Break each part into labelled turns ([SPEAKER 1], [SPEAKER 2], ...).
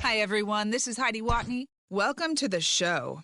[SPEAKER 1] Hi, everyone. This is Heidi Watney. Welcome to the show.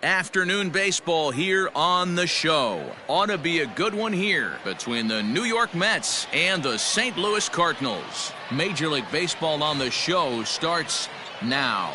[SPEAKER 2] Afternoon baseball here on the show. Ought to be a good one here between the New York Mets and the St. Louis Cardinals. Major League Baseball on the show starts now.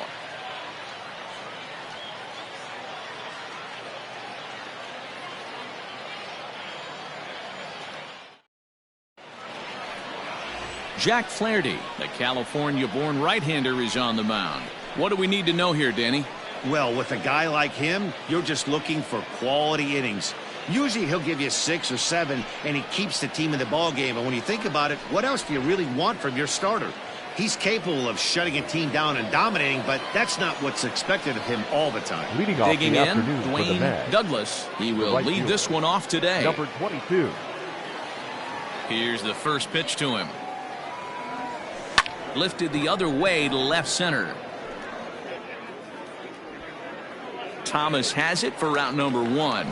[SPEAKER 2] Jack Flaherty, the California-born right-hander, is on the mound. What do we need to know here, Danny?
[SPEAKER 3] Well, with a guy like him, you're just looking for quality innings. Usually he'll give you 6 or 7, and he keeps the team in the ballgame. And when you think about it, what else do you really want from your starter? He's capable of shutting a team down and dominating, but that's not what's expected of him all the time.
[SPEAKER 4] Leading off
[SPEAKER 2] Digging
[SPEAKER 4] the
[SPEAKER 2] in,
[SPEAKER 4] afternoon for the
[SPEAKER 2] Dwayne
[SPEAKER 4] Mets,
[SPEAKER 2] Douglas. He will
[SPEAKER 4] right
[SPEAKER 2] lead
[SPEAKER 4] fielder,
[SPEAKER 2] this one off today.
[SPEAKER 4] number 22.
[SPEAKER 2] Here's the first pitch to him. Lifted the other way to left center. Thomas has it for route number 1.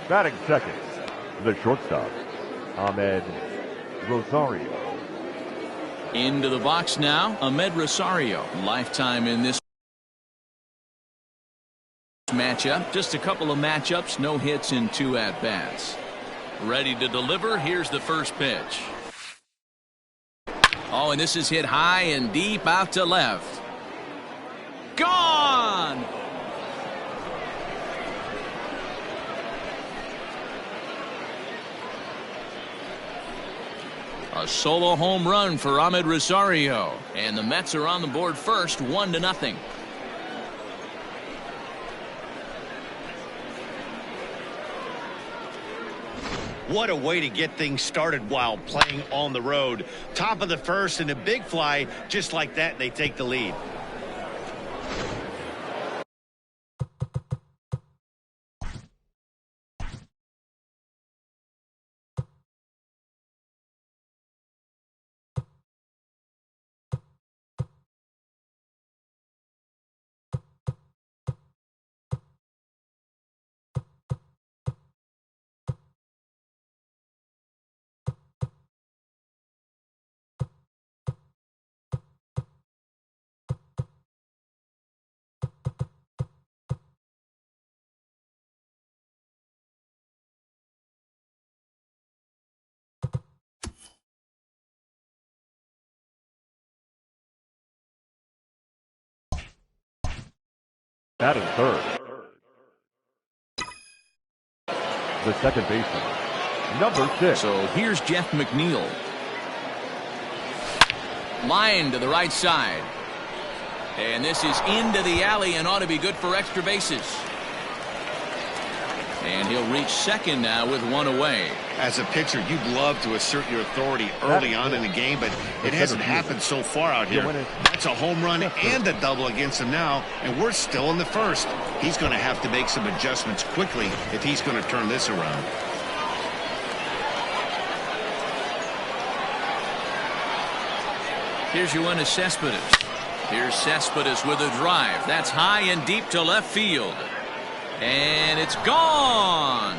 [SPEAKER 4] Batting second, the shortstop, Ahmed Rosario.
[SPEAKER 2] Into the box now, Ahmed Rosario. Lifetime in this matchup. Just a couple of matchups, no hits in 2 at-bats. Ready to deliver. Here's the first pitch. Oh, and this is hit high and deep out to left. Gone! A solo home run for Ahmed Rosario. And the Mets are on the board first, 1-0.
[SPEAKER 3] What a way to get things started while playing on the road. Top of the first and a big fly, just like that, they take the lead.
[SPEAKER 4] Batting third, the second baseman, number 6.
[SPEAKER 2] So here's Jeff McNeil. Line to the right side. And this is into the alley and ought to be good for extra bases. And he'll reach second now with one away.
[SPEAKER 3] As a pitcher, you'd love to assert your authority early on in the game, but it hasn't happened so far out here. That's a home run and a double against him now, and we're still in the first. He's going to have to make some adjustments quickly if he's going to turn this around.
[SPEAKER 2] Here's Yoenis Cespedes. Here's Cespedes with a drive. That's high and deep to left field. And it's gone.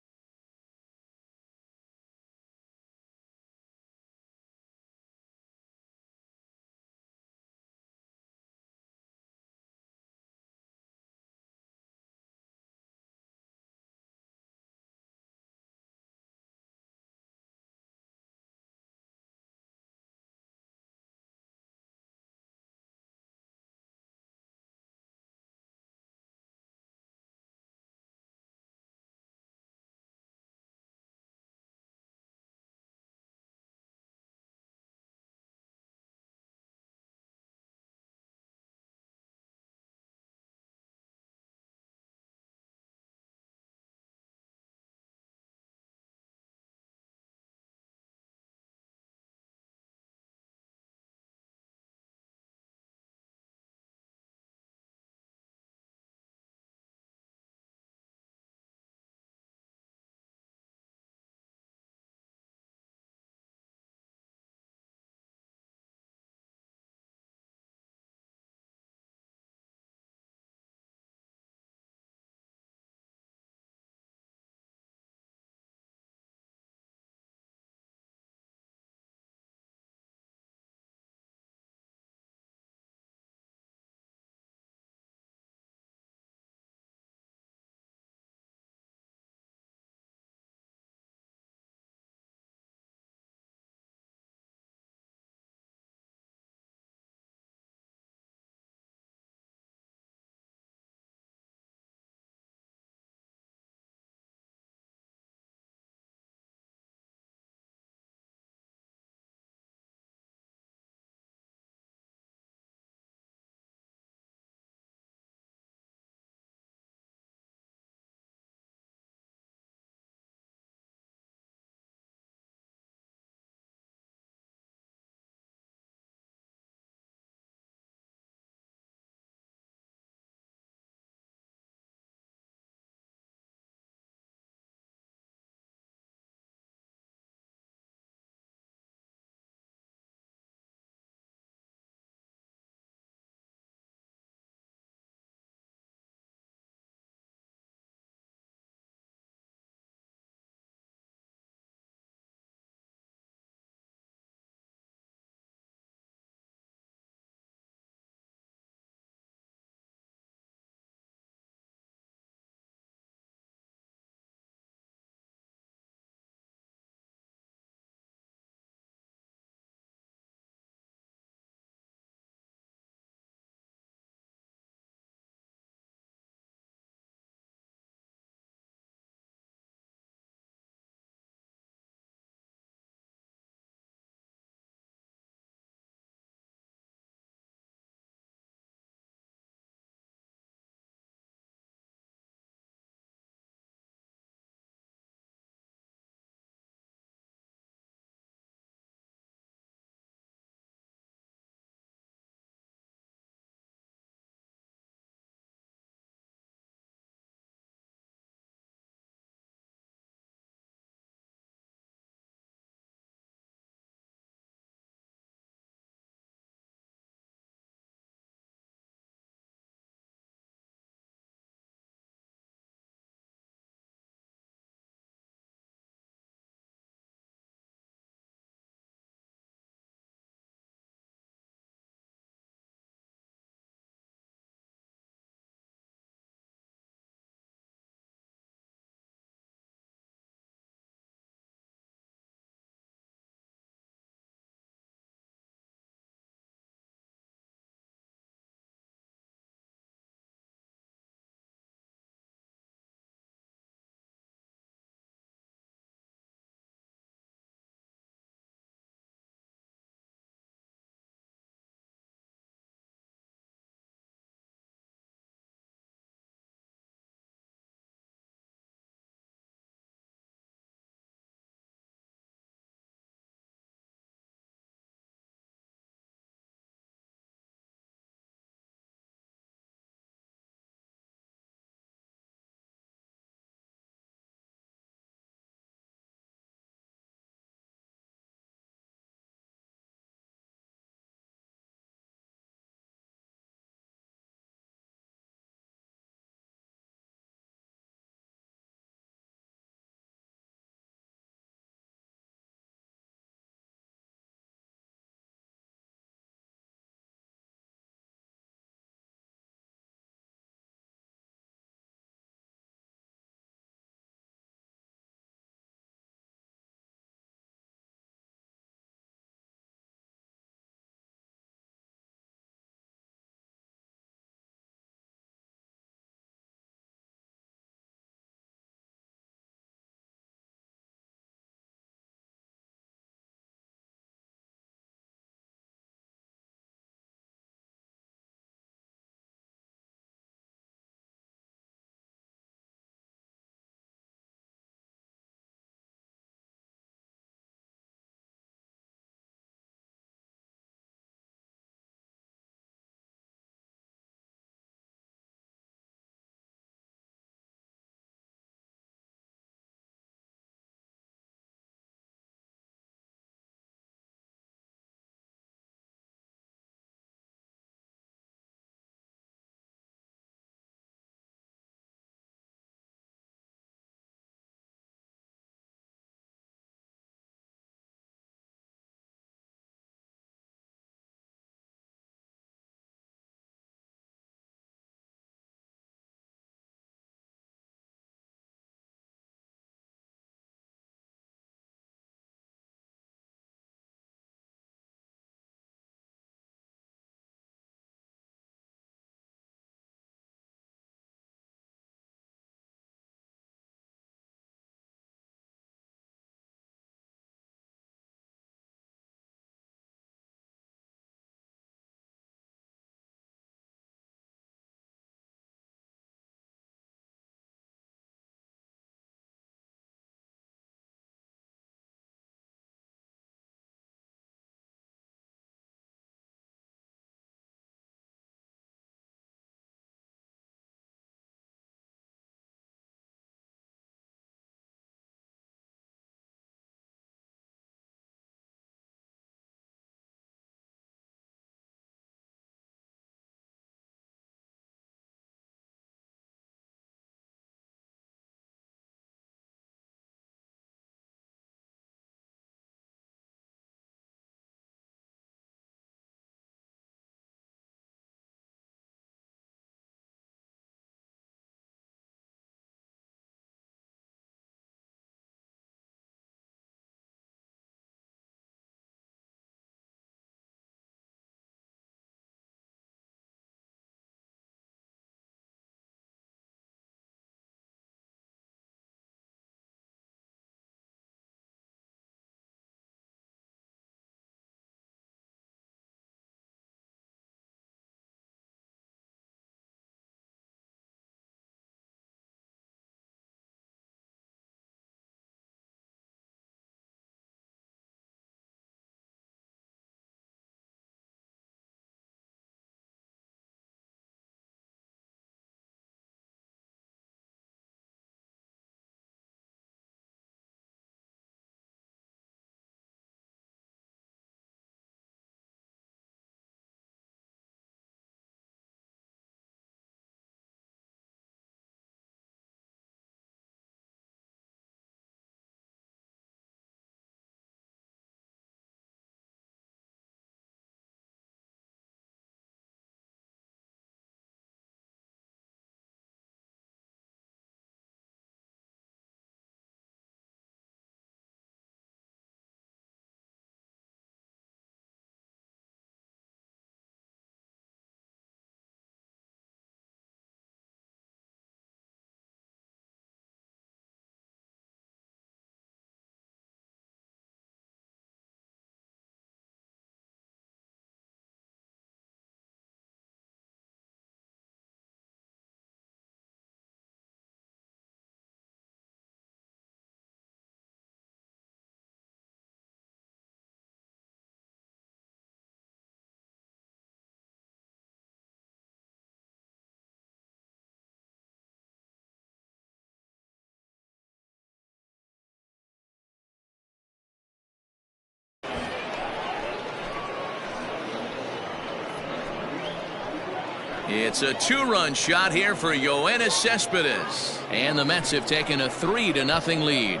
[SPEAKER 2] It's a 2-run shot here for Yoenis Cespedes. And the Mets have taken a 3-0 lead.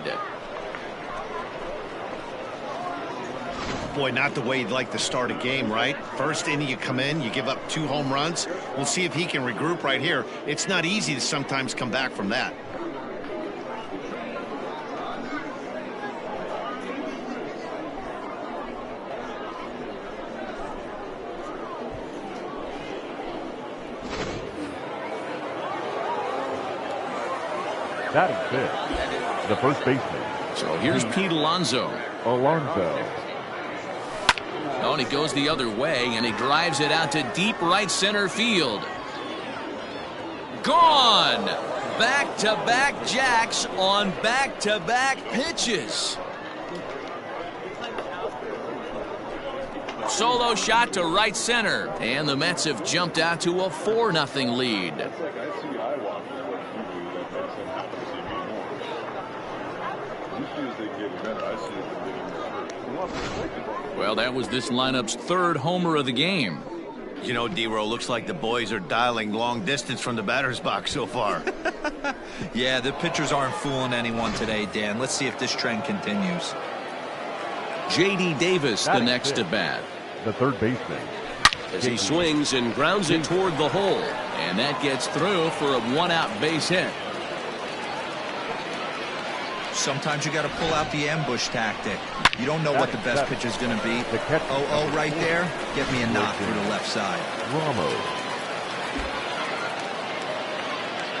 [SPEAKER 3] Boy, not the way you'd like to start a game, right? First inning you come in, you give up 2 home runs. We'll see if he can regroup right here. It's not easy to sometimes come back from that.
[SPEAKER 4] Batting fifth, the first baseman.
[SPEAKER 2] So here's Pete Alonso. Oh, and he goes the other way, and he drives it out to deep right center field. Gone! Back-to-back jacks on back-to-back pitches. Solo shot to right center, and the Mets have jumped out to a 4-0 lead. Well, that was this lineup's 3rd homer of the game.
[SPEAKER 3] You know, D-Row, looks like the boys are dialing long distance from the batter's box so far.
[SPEAKER 5] Yeah, the pitchers aren't fooling anyone today, Dan. Let's see if this trend continues.
[SPEAKER 2] J.D. Davis, the next to bat.
[SPEAKER 4] The third baseman.
[SPEAKER 2] As he swings and grounds it toward the hole. And that gets through for a 1-out base hit.
[SPEAKER 5] Sometimes you got to pull out the ambush tactic. You don't know what the best pitch is going to be. Oh, right there. Get me a knock through the left side.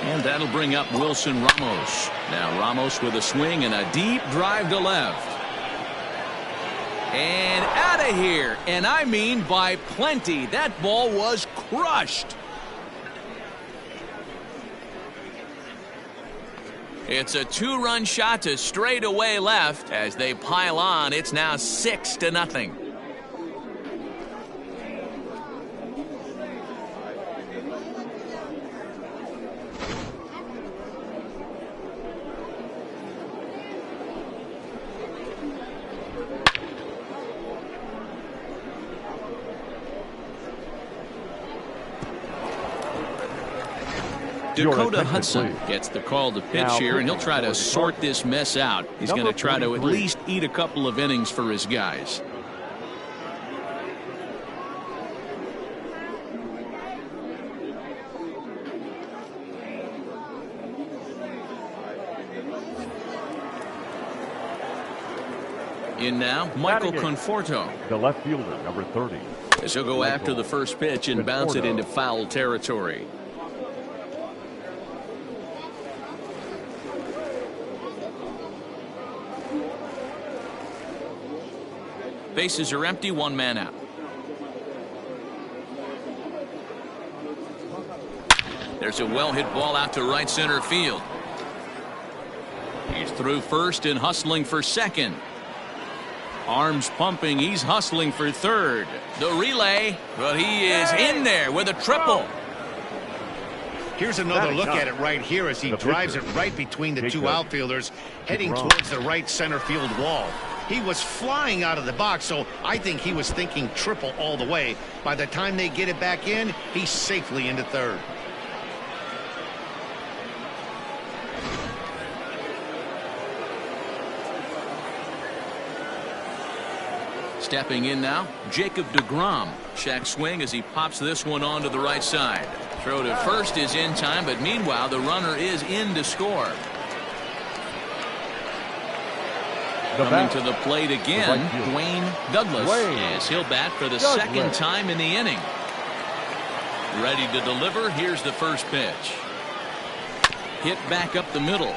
[SPEAKER 2] And that'll bring up Wilson Ramos. Now Ramos with a swing and a deep drive to left. And out of here. And I mean by plenty. That ball was crushed. It's a 2-run shot to straightaway left. As they pile on, it's now 6-0. Dakota Hudson gets the call to pitch here, and he'll try to sort this mess out. He's going to try to at least eat a couple of innings for his guys. In now, Michael Conforto.
[SPEAKER 4] The left fielder, number 30.
[SPEAKER 2] As he'll go after the first pitch and bounce it into foul territory. Bases are empty, 1 man out. There's a well-hit ball out to right center field. He's through first and hustling for second. Arms pumping, he's hustling for third. The relay, but he is in there with a triple.
[SPEAKER 3] Here's another look at it right here as he drives it right between the 2 outfielders, heading towards the right center field wall. He was flying out of the box, so I think he was thinking triple all the way. By the time they get it back in, he's safely into third.
[SPEAKER 2] Stepping in now, Jacob deGrom. Check swing as he pops this one onto the right side. Throw to first is in time, but meanwhile the runner is in to score. Coming to the plate again, Dwayne Douglas, as he'll bat for the second time in the inning. Ready to deliver. Here's the first pitch. Hit back up the middle.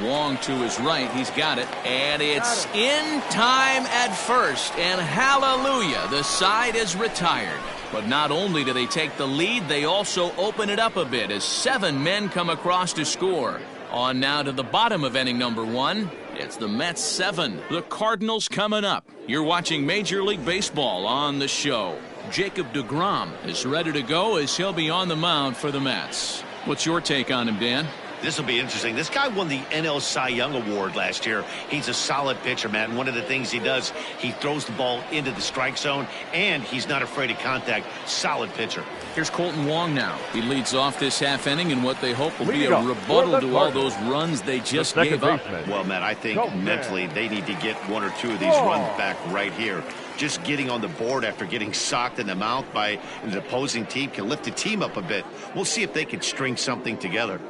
[SPEAKER 2] Wong to his right. He's got it. And it's in time at first. And hallelujah, the side is retired. But not only do they take the lead, they also open it up a bit as 7 men come across to score. On now to the bottom of inning number 1. It's the Mets 7. The Cardinals coming up. You're watching Major League Baseball on the show. Jacob deGrom is ready to go as he'll be on the mound for the Mets. What's your take on him, Dan?
[SPEAKER 3] This will be interesting. This guy won the NL Cy Young Award last year. He's a solid pitcher, man. And one of the things he does, he throws the ball into the strike zone, and he's not afraid of contact. Solid pitcher.
[SPEAKER 2] Here's Colton Wong now. He leads off this half inning in what they hope will be a rebuttal to all those runs they just gave up.
[SPEAKER 3] Well, Matt, I think mentally they need to get one or two of these runs back right here. Just getting on the board after getting socked in the mouth by the opposing team can lift the team up a bit. We'll see if they can string something together.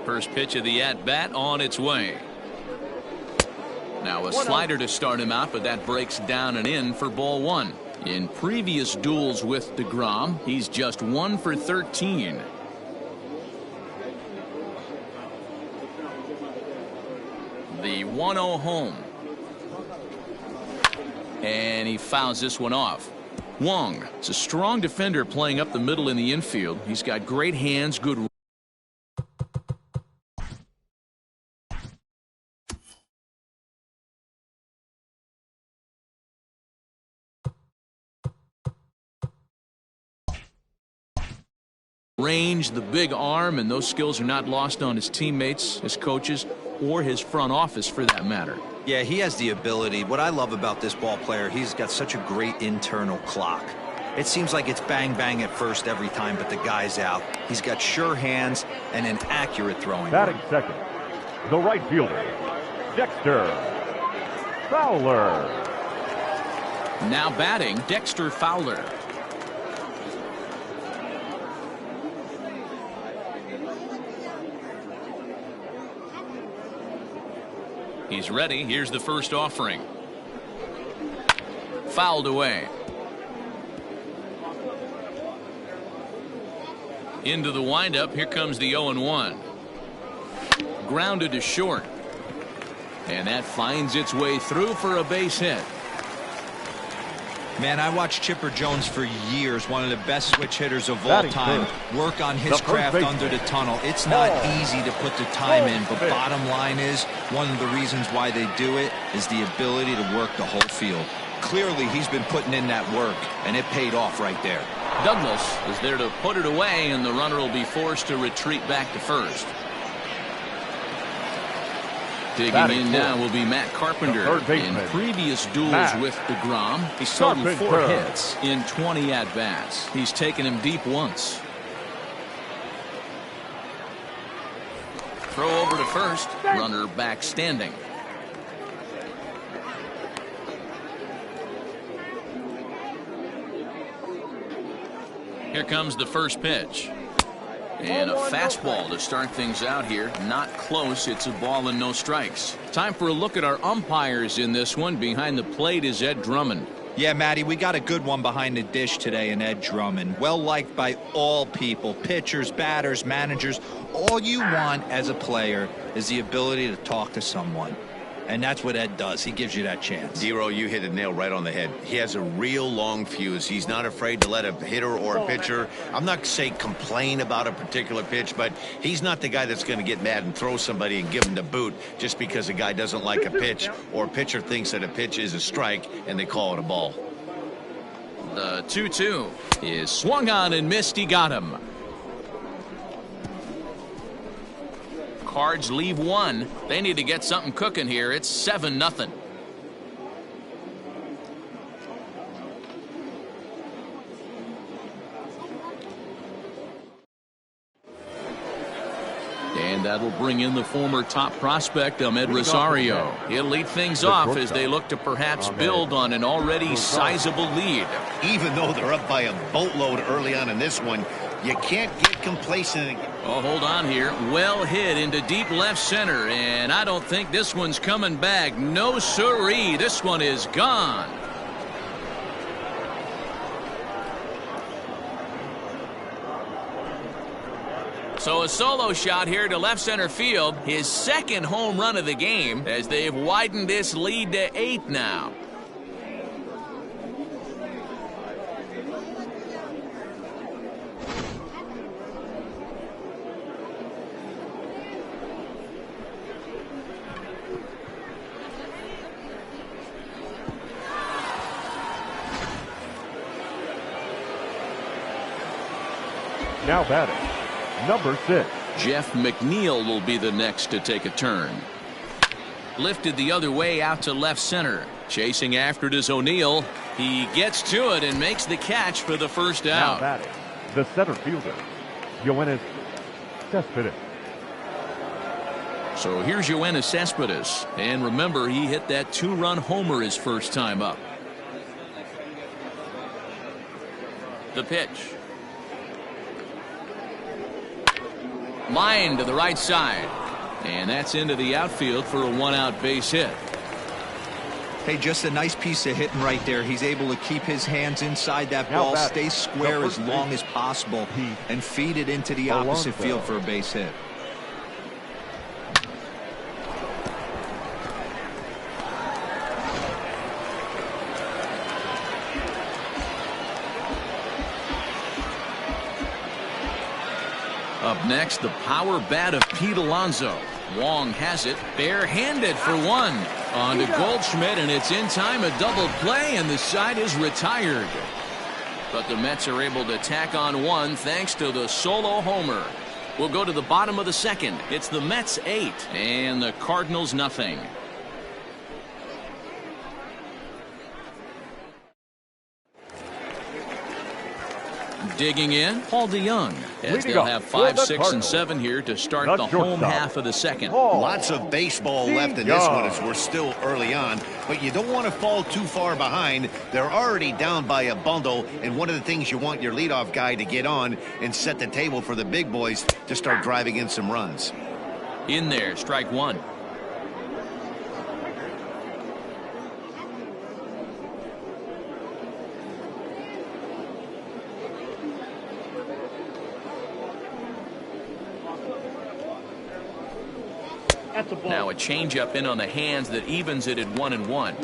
[SPEAKER 2] First pitch of the at-bat on its way. Now a slider to start him out, but that breaks down and in for ball one. In previous duels with DeGrom, he's just 1 for 13. The 1-0 home. And he fouls this one off. Wong is a strong defender playing up the middle in the infield. He's got great hands, good range, the big arm, and those skills are not lost on his teammates, his coaches, or his front office for that matter.
[SPEAKER 5] Yeah, he has the ability. What I love about this ball player, he's got such a great internal clock. It seems like it's bang bang at first every time, but the guy's out. He's got sure hands and an accurate throwing.
[SPEAKER 4] Batting second, the right fielder, Dexter Fowler.
[SPEAKER 2] Now batting, Dexter Fowler. He's ready. Here's the first offering. Fouled away. Into the windup. Here comes the 0-1. Grounded to short. And that finds its way through for a base hit.
[SPEAKER 5] Man, I watched Chipper Jones for years, one of the best switch hitters of all time, work on his craft under the tunnel. It's not easy to put the time in, but bottom line is, one of the reasons why they do it is the ability to work the whole field. Clearly, he's been putting in that work, and it paid off right there.
[SPEAKER 2] Douglas is there to put it away, and the runner will be forced to retreat back to first. Digging in now will be Matt Carpenter. In previous duels with DeGrom, he's totaled 4 hits in 20 at-bats. He's taken him deep once. Throw over to first. Runner back standing. Here comes the first pitch. And a fastball to start things out here. Not close. It's a ball and no strikes. Time for a look at our umpires in this one. Behind the plate is Ed Drummond.
[SPEAKER 5] Yeah, Matty, we got a good one behind the dish today in Ed Drummond. Well liked by all people, pitchers, batters, managers. All you want as a player is the ability to talk to someone. And that's what Ed does. He gives you that chance.
[SPEAKER 3] Zero, you hit a nail right on the head. He has a real long fuse. He's not afraid to let a hitter or a pitcher, I'm not saying complain about a particular pitch, but he's not the guy that's going to get mad and throw somebody and give him the boot just because a guy doesn't like a pitch or a pitcher thinks that a pitch is a strike and they call it a ball.
[SPEAKER 2] The 2-2 is swung on and missed. He got him. Cards leave one. They need to get something cooking here. It's 7-0. And that'll bring in the former top prospect, Ahmed Rosario. He'll lead things off as they look to perhaps build on an already sizable lead.
[SPEAKER 3] Even though they're up by a boatload early on in this one, you can't get complacent.
[SPEAKER 2] Oh, hold on here. Well hit into deep left center, and I don't think this one's coming back. No siree. This one is gone. So a solo shot here to left center field. His second home run of the game as they've widened this lead to 8 now.
[SPEAKER 4] Now batting, number 6.
[SPEAKER 2] Jeff McNeil will be the next to take a turn. Lifted the other way out to left center. Chasing after it is O'Neill. He gets to it and makes the catch for the first
[SPEAKER 4] Now
[SPEAKER 2] out.
[SPEAKER 4] batting, the center fielder, Yoenis Cespedes.
[SPEAKER 2] So here's Yoenis Cespedes. And remember, he hit that 2-run homer his first time up. The pitch. Line to the right side. And that's into the outfield for a 1-out base hit.
[SPEAKER 5] Hey, just a nice piece of hitting right there. He's able to keep his hands inside that
[SPEAKER 4] Now
[SPEAKER 5] ball,
[SPEAKER 4] batting,
[SPEAKER 5] stay square as long
[SPEAKER 4] base,
[SPEAKER 5] as possible,
[SPEAKER 4] Pete
[SPEAKER 5] and feed it into the opposite
[SPEAKER 4] Alonso.
[SPEAKER 5] field for a base hit.
[SPEAKER 2] Up next, the power bat of Pete Alonso. Wong has it, barehanded for one. On to Goldschmidt, and it's in time, a double play, and the side is retired. But the Mets are able to tack on one thanks to the solo homer. We'll go to the bottom of the second. It's the Mets 8 and the Cardinals nothing. Digging in, Paul DeYoung, as
[SPEAKER 4] Leading
[SPEAKER 2] they'll
[SPEAKER 4] up
[SPEAKER 2] have
[SPEAKER 4] for
[SPEAKER 2] 5,
[SPEAKER 4] the
[SPEAKER 2] 6, and
[SPEAKER 4] Cardinals,
[SPEAKER 2] 7 here to start
[SPEAKER 4] the
[SPEAKER 2] the home
[SPEAKER 4] shortstop,
[SPEAKER 2] half of the second.
[SPEAKER 4] Paul
[SPEAKER 3] Lots of baseball left in this one as
[SPEAKER 4] DeYoung.
[SPEAKER 3] we're still early on, but you don't want to fall too far behind. They're already down by a bundle, and one of the things you want your leadoff guy to get on and set the table for the big boys to start driving in some runs.
[SPEAKER 2] In there, strike one. Now a changeup in on the hands that evens it at 1-1.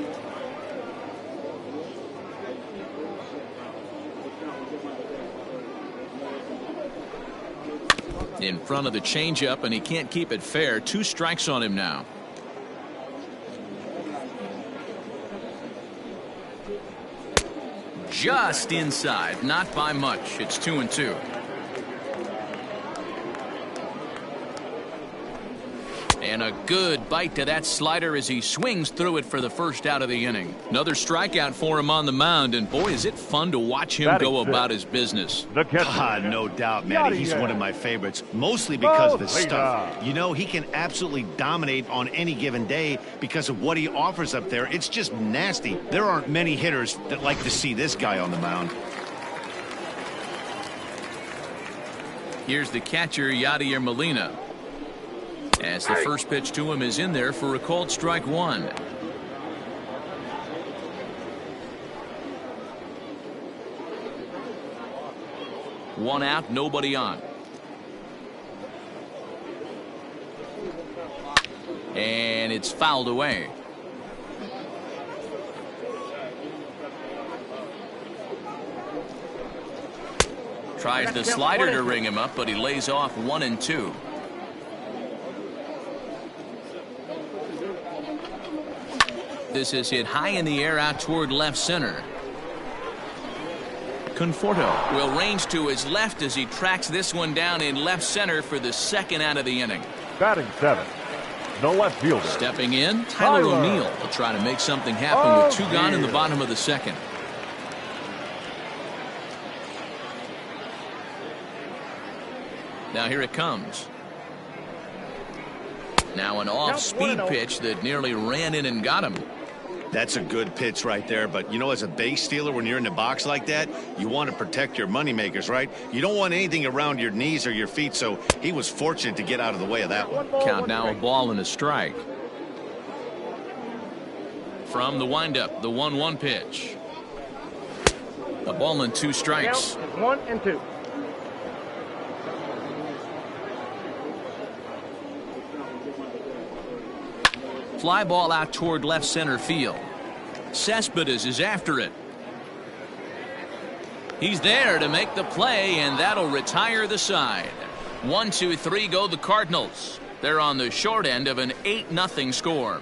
[SPEAKER 2] In front of the changeup, and he can't keep it fair. 2 strikes on him now. Just inside, not by much. It's 2-2. And a good bite to that slider as he swings through it for the first out of the inning. Another strikeout for him on the mound, and boy, is it fun to watch him go about his business.
[SPEAKER 4] The catcher.
[SPEAKER 3] No doubt, Matty. He's one of my favorites, mostly because of his
[SPEAKER 4] Later.
[SPEAKER 3] stuff. You know, he can absolutely dominate on any given day because of what he offers up there. It's just nasty. There aren't many hitters that like to see this guy on the mound.
[SPEAKER 2] Here's the catcher, Yadier Molina, as the first pitch to him is in there for a called strike one. One out, nobody on. And it's fouled away. Tries the slider to ring him up, but he lays off 1-2. This is hit high in the air out toward left center. Conforto will range to his left as he tracks this one down in left center for the second out of the inning.
[SPEAKER 4] Batting 7, the left fielder.
[SPEAKER 2] Stepping in, Tyler O'Neill will try to make something happen with 2 gone in the bottom of the second. Now here it comes. Now an off-speed pitch that nearly ran in and got him.
[SPEAKER 3] That's a good pitch right there, but you know, as a base stealer, when you're in the box like that, you want to protect your moneymakers, right? You don't want anything around your knees or your feet, so he was fortunate to get out of the way of that one.
[SPEAKER 2] Count now, a ball and a strike. From the windup, the 1-1 pitch. A ball and 2 strikes.
[SPEAKER 4] 1-2.
[SPEAKER 2] Fly ball out toward left center field. Cespedes is after it. He's there to make the play, and that'll retire the side. 1-2-3 go the Cardinals. They're on the short end of an 8-0 score.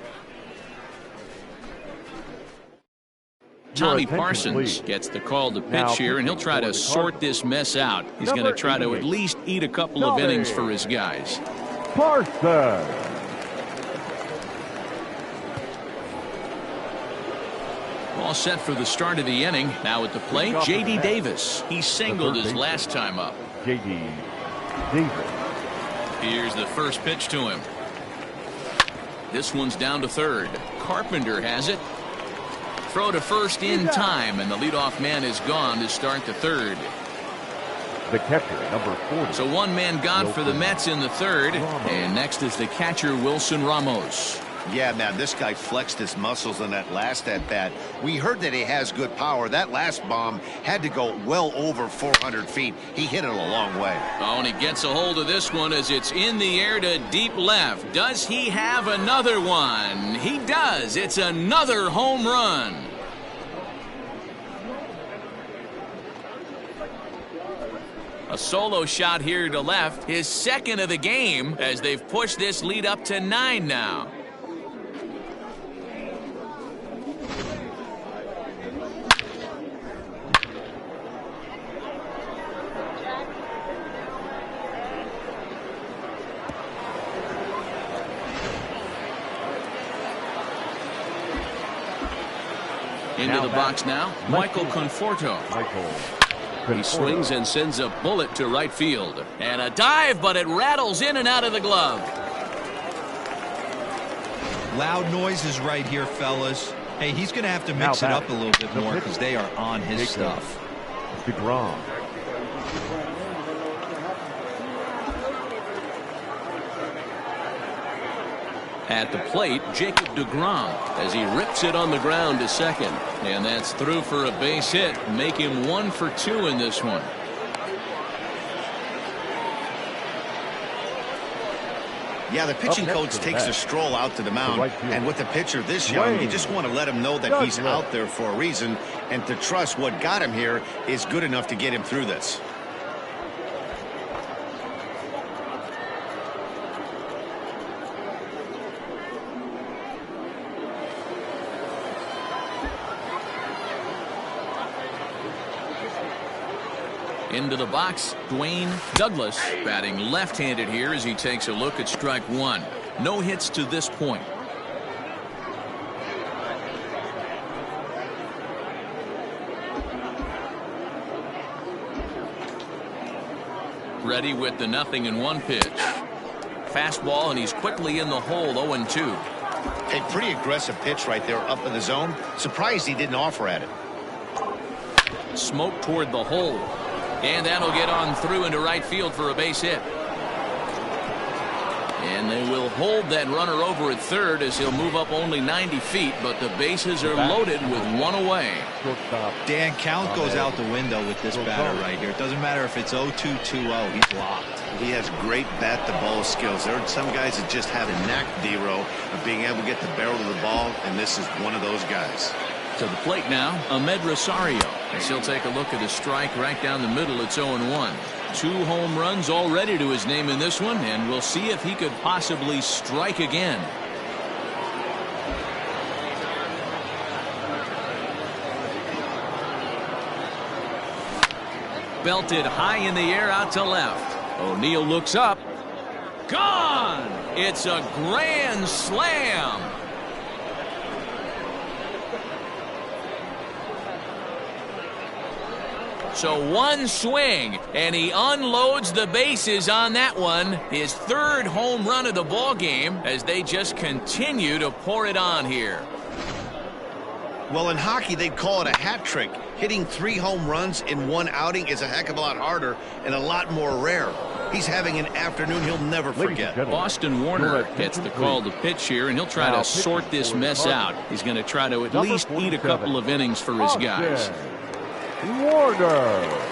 [SPEAKER 2] Tommy
[SPEAKER 4] attention,
[SPEAKER 2] Parsons
[SPEAKER 4] please.
[SPEAKER 2] gets the call to
[SPEAKER 4] Now
[SPEAKER 2] pitch here, and he'll
[SPEAKER 4] pitching
[SPEAKER 2] try
[SPEAKER 4] for
[SPEAKER 2] to
[SPEAKER 4] the
[SPEAKER 2] sort this mess out. He's going to
[SPEAKER 4] Number
[SPEAKER 2] try to
[SPEAKER 4] 88.
[SPEAKER 2] at least eat a couple of
[SPEAKER 4] Tommy
[SPEAKER 2] innings for his guys.
[SPEAKER 4] Parsons.
[SPEAKER 2] All set for the start of the inning. Now at the plate, J.D. Davis. He singled his last time up.
[SPEAKER 4] J.D. Davis.
[SPEAKER 2] Here's the first pitch to him. This one's down to third. Carpenter has it. Throw to first in time, and the leadoff man is gone to start the third.
[SPEAKER 4] The catcher, number 40.
[SPEAKER 2] So one man gone for the Mets in the third. And next is the catcher, Wilson Ramos.
[SPEAKER 3] Yeah, man, this guy flexed his muscles on that last at-bat. We heard that he has good power. That last bomb had to go well over 400 feet. He hit it a long way.
[SPEAKER 2] Oh, and he gets a hold of this one as it's in the air to deep left. Does he have another one? He does. It's another home run. A solo shot here to left. His second of the game as they've pushed this lead up to 9 now. Into the box now, Michael Conforto. He swings and sends a bullet to right field. And a dive, but it rattles in and out of the glove.
[SPEAKER 5] Loud noises right here, fellas. Hey, he's going to have to mix it up a little bit more because they are on his stuff.
[SPEAKER 4] DeGrom.
[SPEAKER 2] At the plate, Jacob DeGrom as he rips it on the ground to second. And that's through for a base hit. Make him 1 for 2 in this one.
[SPEAKER 3] Yeah, the pitching coach takes a stroll out to the mound. And with the pitcher this young, you just want to let him know that he's out there for a reason. And to trust what got him here is good enough to get him through this.
[SPEAKER 2] Into the box, Dwayne Douglas batting left-handed here as he takes a look at strike one. No hits to this point. Ready with the 0-1 pitch. Fastball, and he's quickly in the hole, 0-2.
[SPEAKER 3] A pretty aggressive pitch right there up in the zone. Surprised he didn't offer at it.
[SPEAKER 2] Smoke toward the hole. And that'll get on through into right field for a base hit. And they will hold that runner over at third as he'll move up only 90 feet, but the bases are loaded with one away.
[SPEAKER 5] Dan, count goes out the window with this batter right here. It doesn't matter if it's 0-2, 2-0. He's locked.
[SPEAKER 3] He has great bat-to-ball skills. There are some guys that just have a knack, D-Row, of being able to get the barrel of the ball, and this is one of those guys.
[SPEAKER 2] To the plate now, Ahmed Rosario. As he'll take a look at his strike right down the middle. It's 0-1. 2 home runs already to his name in this one, and we'll see if he could possibly strike again. Belted high in the air out to left. O'Neill looks up. Gone! It's a grand slam. So one swing, and he unloads the bases on that one. His 3rd home run of the ball game as they just continue to pour it on here.
[SPEAKER 3] Well, in hockey, they'd call it a hat trick. Hitting 3 home runs in one outing is a heck of a lot harder and a lot more rare. He's having an afternoon he'll never forget.
[SPEAKER 2] Boston Warner gets the call to pitch here, and he'll try to sort this mess out. He's going to try to at least eat a couple of innings for his guys.
[SPEAKER 4] Warner.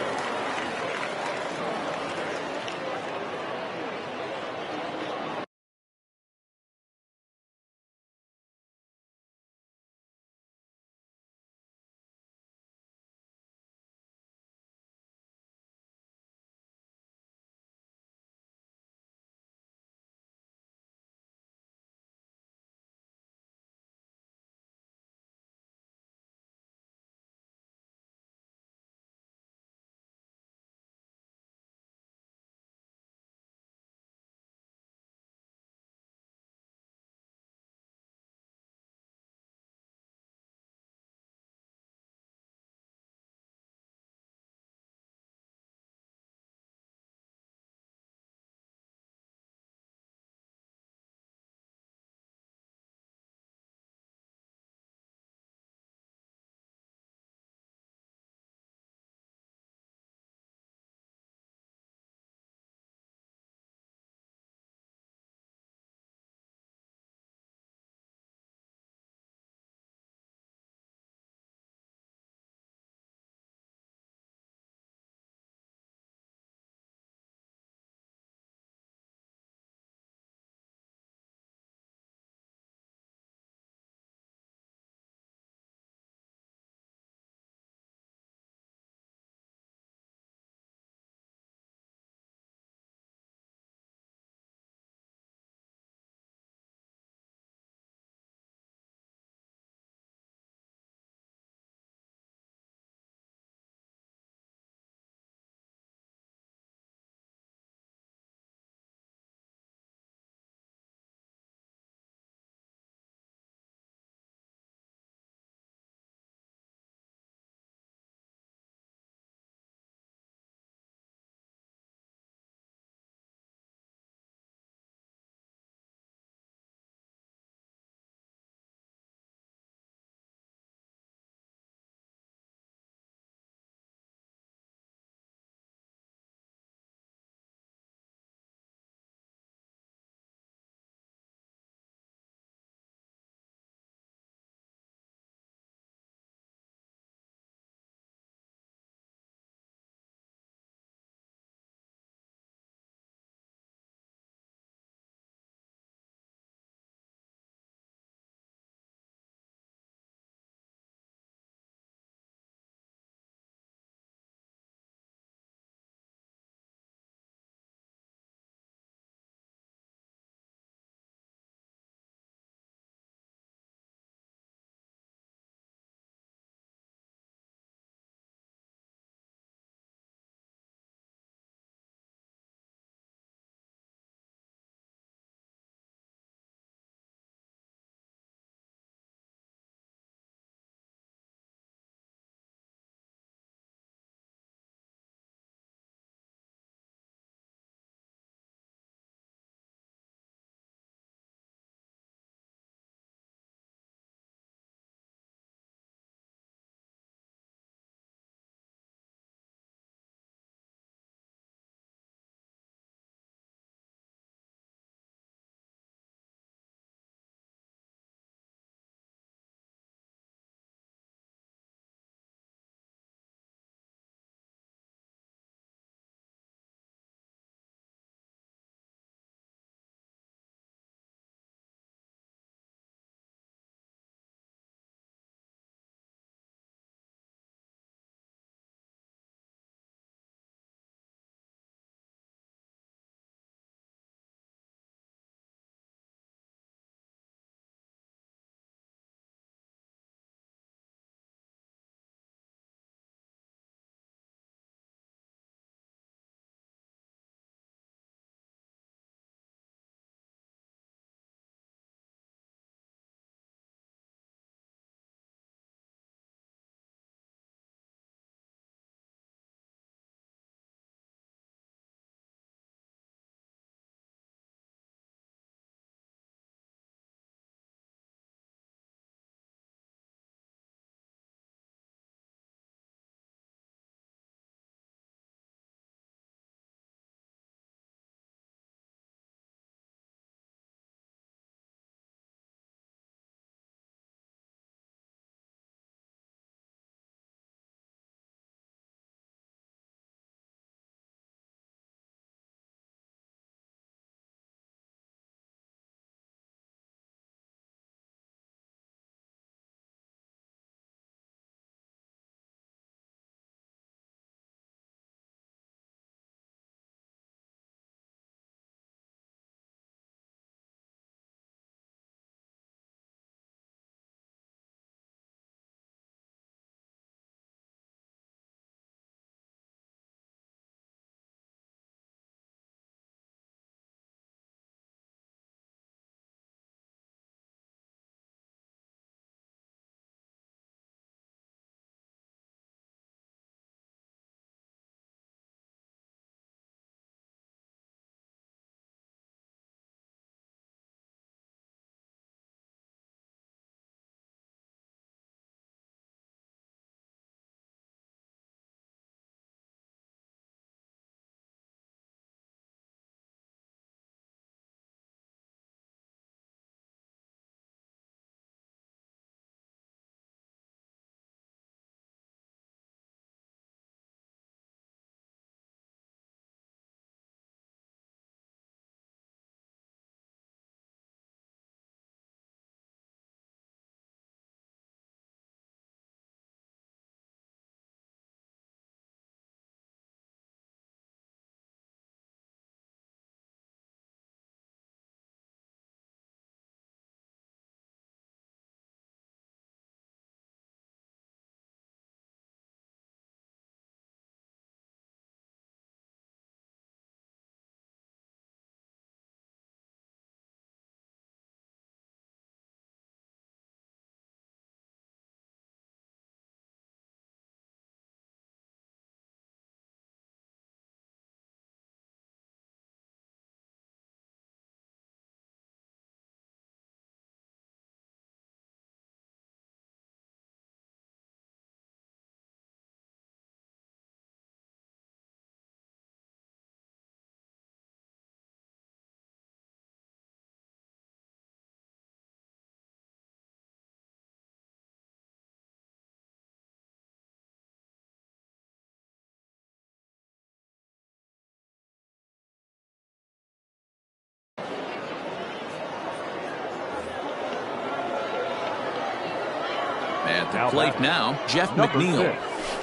[SPEAKER 2] the
[SPEAKER 4] Now
[SPEAKER 2] plate
[SPEAKER 4] batting,
[SPEAKER 2] now, Jeff
[SPEAKER 4] number
[SPEAKER 2] McNeil.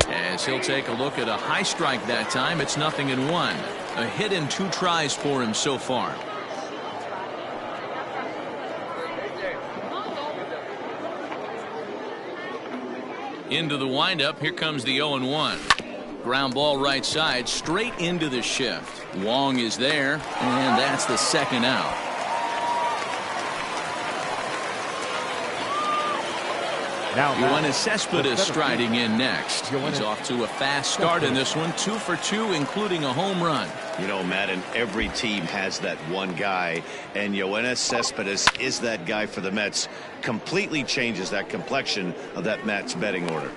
[SPEAKER 4] 6.
[SPEAKER 2] As he'll take a look at a high strike that time, it's 0-1. A hit and 2 tries for him so far. Into the windup, here comes the 0-1. Ground ball right side, straight into the shift. Wong is there, and that's the second out.
[SPEAKER 4] Now
[SPEAKER 2] Yoenis Cespedes striding in next. He's off to a fast start in this one, 2 for 2, including a home run.
[SPEAKER 3] You know, Madden, every team has that one guy, and Yoenis Cespedes is that guy for the Mets. Completely changes that complexion of that Mets betting order.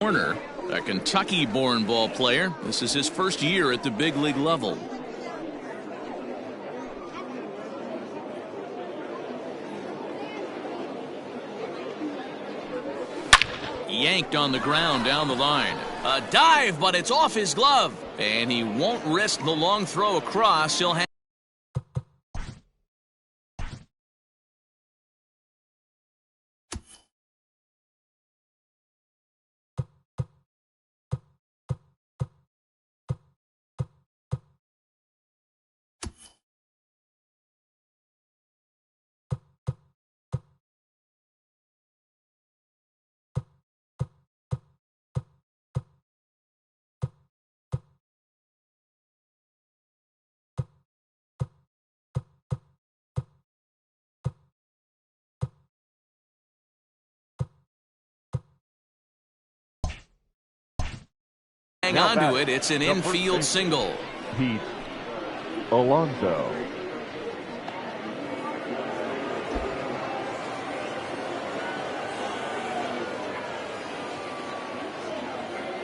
[SPEAKER 2] Warner, a Kentucky-born ball player. This is his first year at the big league level. Yanked on the ground down the line. A dive, but it's off his glove. And he won't risk the long throw across. He'll have hang on to it. It's an infield single.
[SPEAKER 4] Pete Alonso.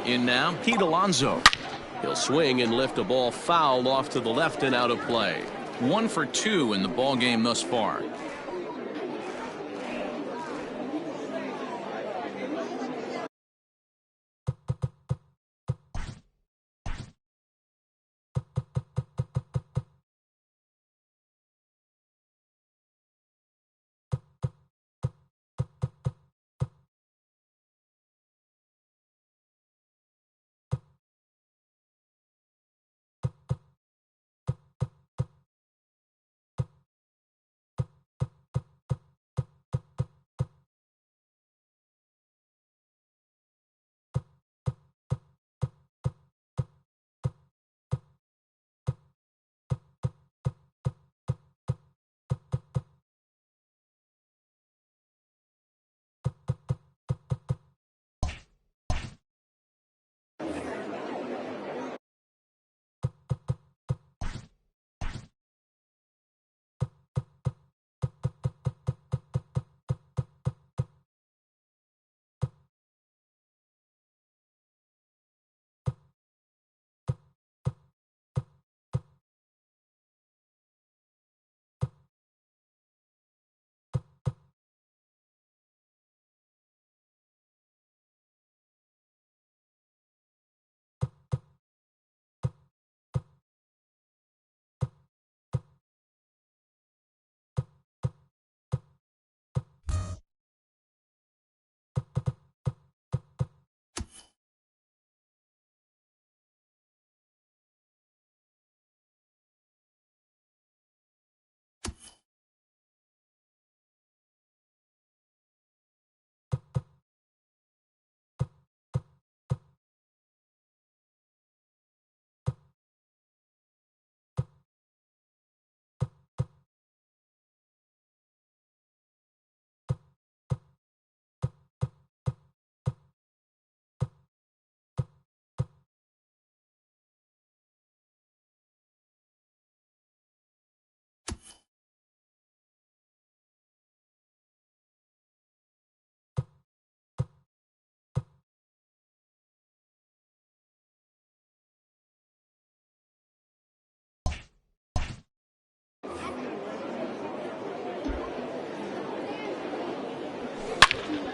[SPEAKER 2] In now, Pete Alonso. He'll swing and lift a ball foul off to the left and out of play. 1 for 2 in the ball game thus far.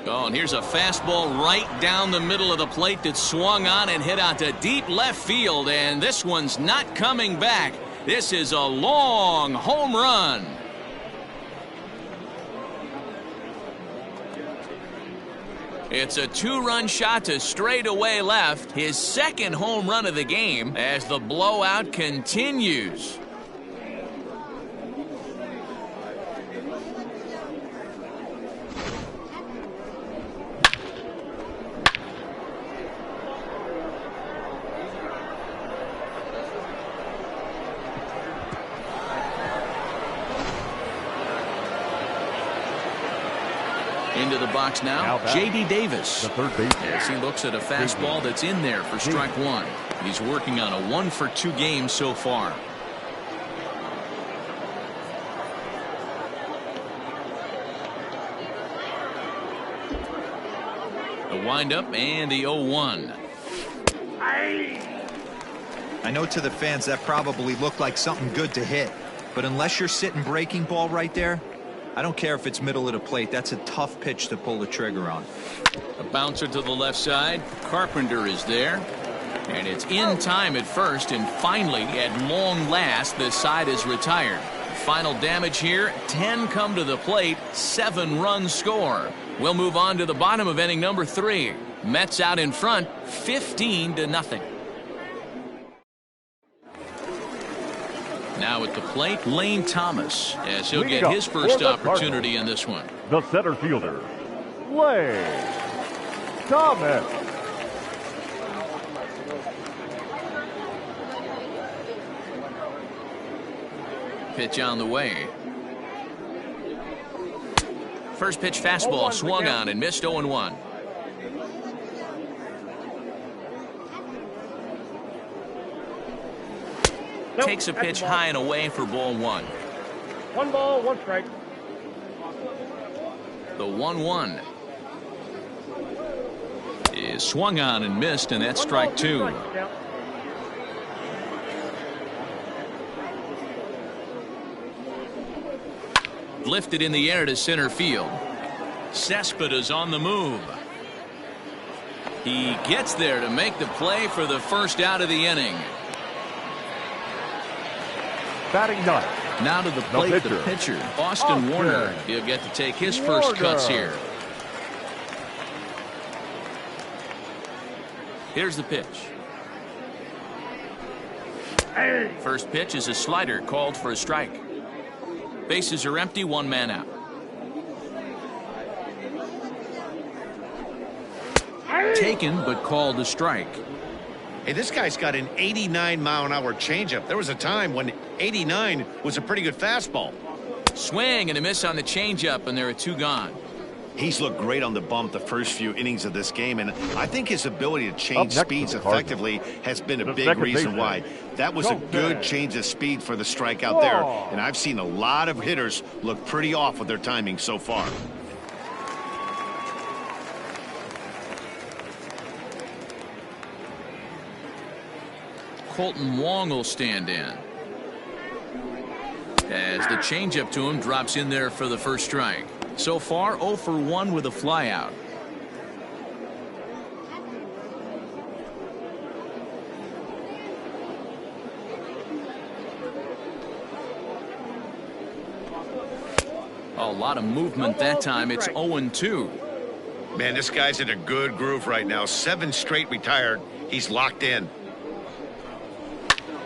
[SPEAKER 2] Oh, and here's a fastball right down the middle of the plate that swung on and hit out to deep left field, and this one's not coming back. This is a long home run. It's a two-run shot to straightaway left, his second home run of the game as the blowout continues. Into the box now J.D. Davis,
[SPEAKER 4] the third baseman,
[SPEAKER 2] as he looks at a fastball that's in there for strike one. He's working on a 1-for-2 game so far. The windup and the 0-1.
[SPEAKER 5] I know to the fans that probably looked like something good to hit, but unless you're sitting breaking ball right there, I don't care if it's middle of the plate. That's a tough pitch to pull the trigger on.
[SPEAKER 2] A bouncer to the left side. Carpenter is there. And it's in time at first, and finally, at long last, the side is retired. Final damage here, 10 come to the plate, 7 runs score. We'll move on to the bottom of inning number 3. Mets out in front, 15-0. Now at the plate, Lane Thomas, as he'll get his first opportunity in this one.
[SPEAKER 4] The center fielder, Lane Thomas.
[SPEAKER 2] Pitch on the way. First pitch fastball swung on and missed 0-1. Takes a pitch high and away for ball 1.
[SPEAKER 6] 1 ball, 1 strike.
[SPEAKER 2] The 1-1 is swung on and missed, and that's strike 2. Lifted in the air to center field. Cespedes on the move. He gets there to make the play for the first out of the inning.
[SPEAKER 4] Batting ninth.
[SPEAKER 2] Now to the plate, the pitcher, Austin Warner. He'll get to take his first cuts here. Here's the pitch. First pitch is a slider called for a strike. Bases are empty, 1 man out. Taken but called a strike.
[SPEAKER 3] Hey, this guy's got an 89-mile-an-hour changeup. There was a time when 89 was a pretty good fastball.
[SPEAKER 2] Swing and a miss on the changeup, and there are 2 gone.
[SPEAKER 3] He's looked great on the bump the first few innings of this game, and I think his ability to change speeds effectively has been a big reason why. That was a good change of speed for the strikeout there, and I've seen a lot of hitters look pretty off with their timing so far.
[SPEAKER 2] Colton Wong will stand in, as the changeup to him drops in there for the first strike. So far, 0 for 1 with a flyout. A lot of movement that time. It's 0-2.
[SPEAKER 3] Man, this guy's in a good groove right now. 7 straight retired. He's locked in.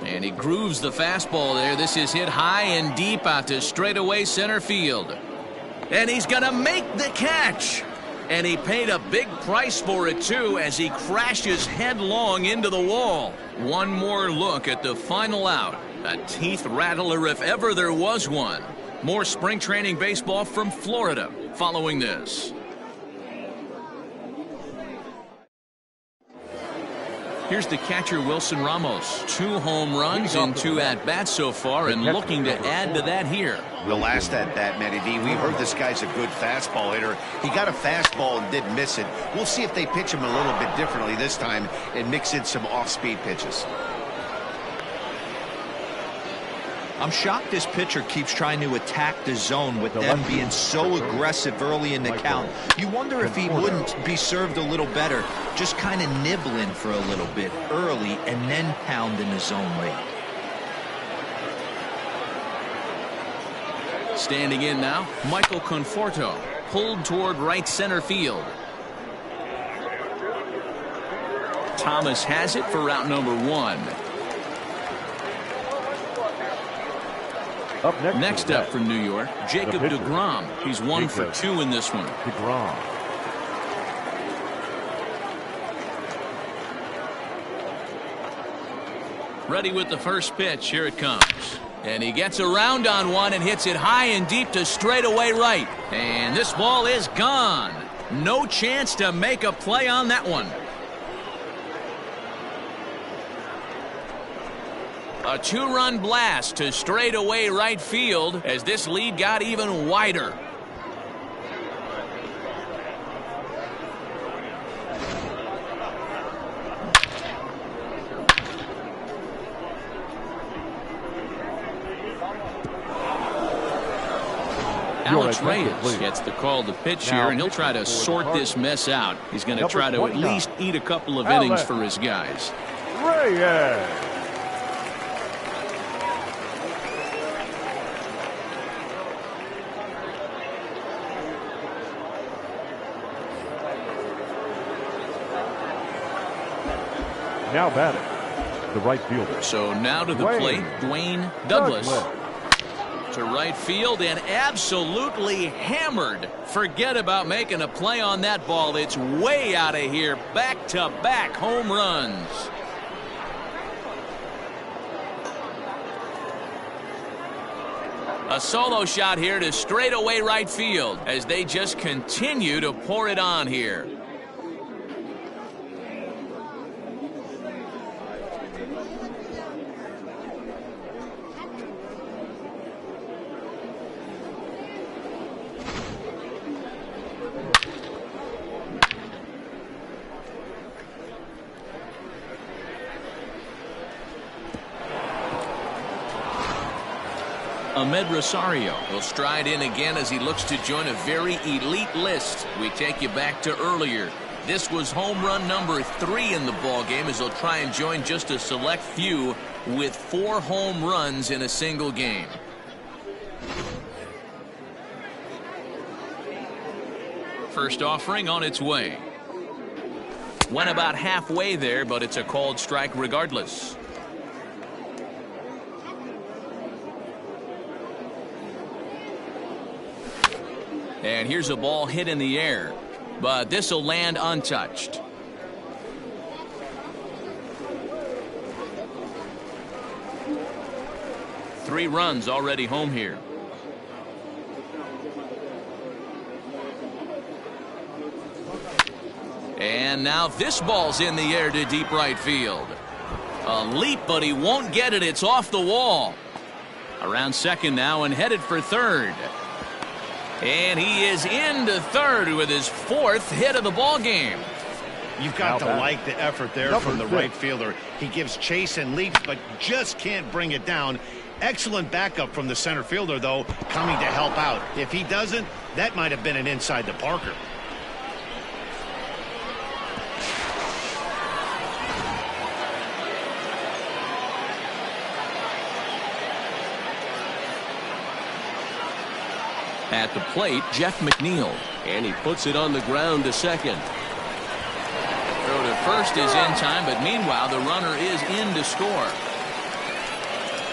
[SPEAKER 2] And he grooves the fastball there. This is hit high and deep out to straightaway center field. And he's going to make the catch. And he paid a big price for it, too, as he crashes headlong into the wall. One more look at the final out. A teeth rattler if ever there was one. More spring training baseball from Florida following this. Here's the catcher, Wilson Ramos. 2 home runs and 2 at-bats so far, and looking to add to that here.
[SPEAKER 3] The last at-bat, Matty D, we heard this guy's a good fastball hitter. He got a fastball and didn't miss it. We'll see if they pitch him a little bit differently this time and mix in some off-speed pitches.
[SPEAKER 5] I'm shocked this pitcher keeps trying to attack the zone with them being so aggressive early in the count. You wonder if he wouldn't be served a little better, just kind of nibbling for a little bit early and then pounding the zone late.
[SPEAKER 2] Standing in now, Michael Conforto, pulled toward right center field. Thomas has it for route number 1. Next up from New York, Jacob deGrom. He's 1 for 2 in this one.
[SPEAKER 4] deGrom.
[SPEAKER 2] Ready with the first pitch. Here it comes. And he gets around on one and hits it high and deep to straightaway right. And this ball is gone. No chance to make a play on that one. A 2-run blast to straightaway right field as this lead got even wider. Alex Reyes gets the call to pitch here, and he'll try to sort this mess out. He's going to try to at least eat a couple of innings for his guys.
[SPEAKER 4] Reyes. Now batting, the right fielder.
[SPEAKER 2] So now to the plate, Dwayne Douglas. To right field and absolutely hammered. Forget about making a play on that ball. It's way out of here. Back-to-back home runs. A solo shot here to straightaway right field as they just continue to pour it on here. Ahmed Rosario will stride in again as he looks to join a very elite list. We take you back to earlier. This was home run number 3 in the ball game as he'll try and join just a select few with 4 home runs in a single game. First offering on its way. Went about halfway there, but it's a called strike regardless. And here's a ball hit in the air, but this will land untouched. Three runs already home here. And now this ball's in the air to deep right field. A leap, but he won't get it. It's off the wall. Around second now and headed for third. And he is into third with his 4th hit of the ball game.
[SPEAKER 3] You've got to like the effort there from the right fielder. He gives chase and leaps, but just can't bring it down. Excellent backup from the center fielder, though, coming to help out. If he doesn't, that might have been an inside the Parker.
[SPEAKER 2] At the plate, Jeff McNeil. And he puts it on the ground to second. Throw to first is in time, but meanwhile, the runner is in to score.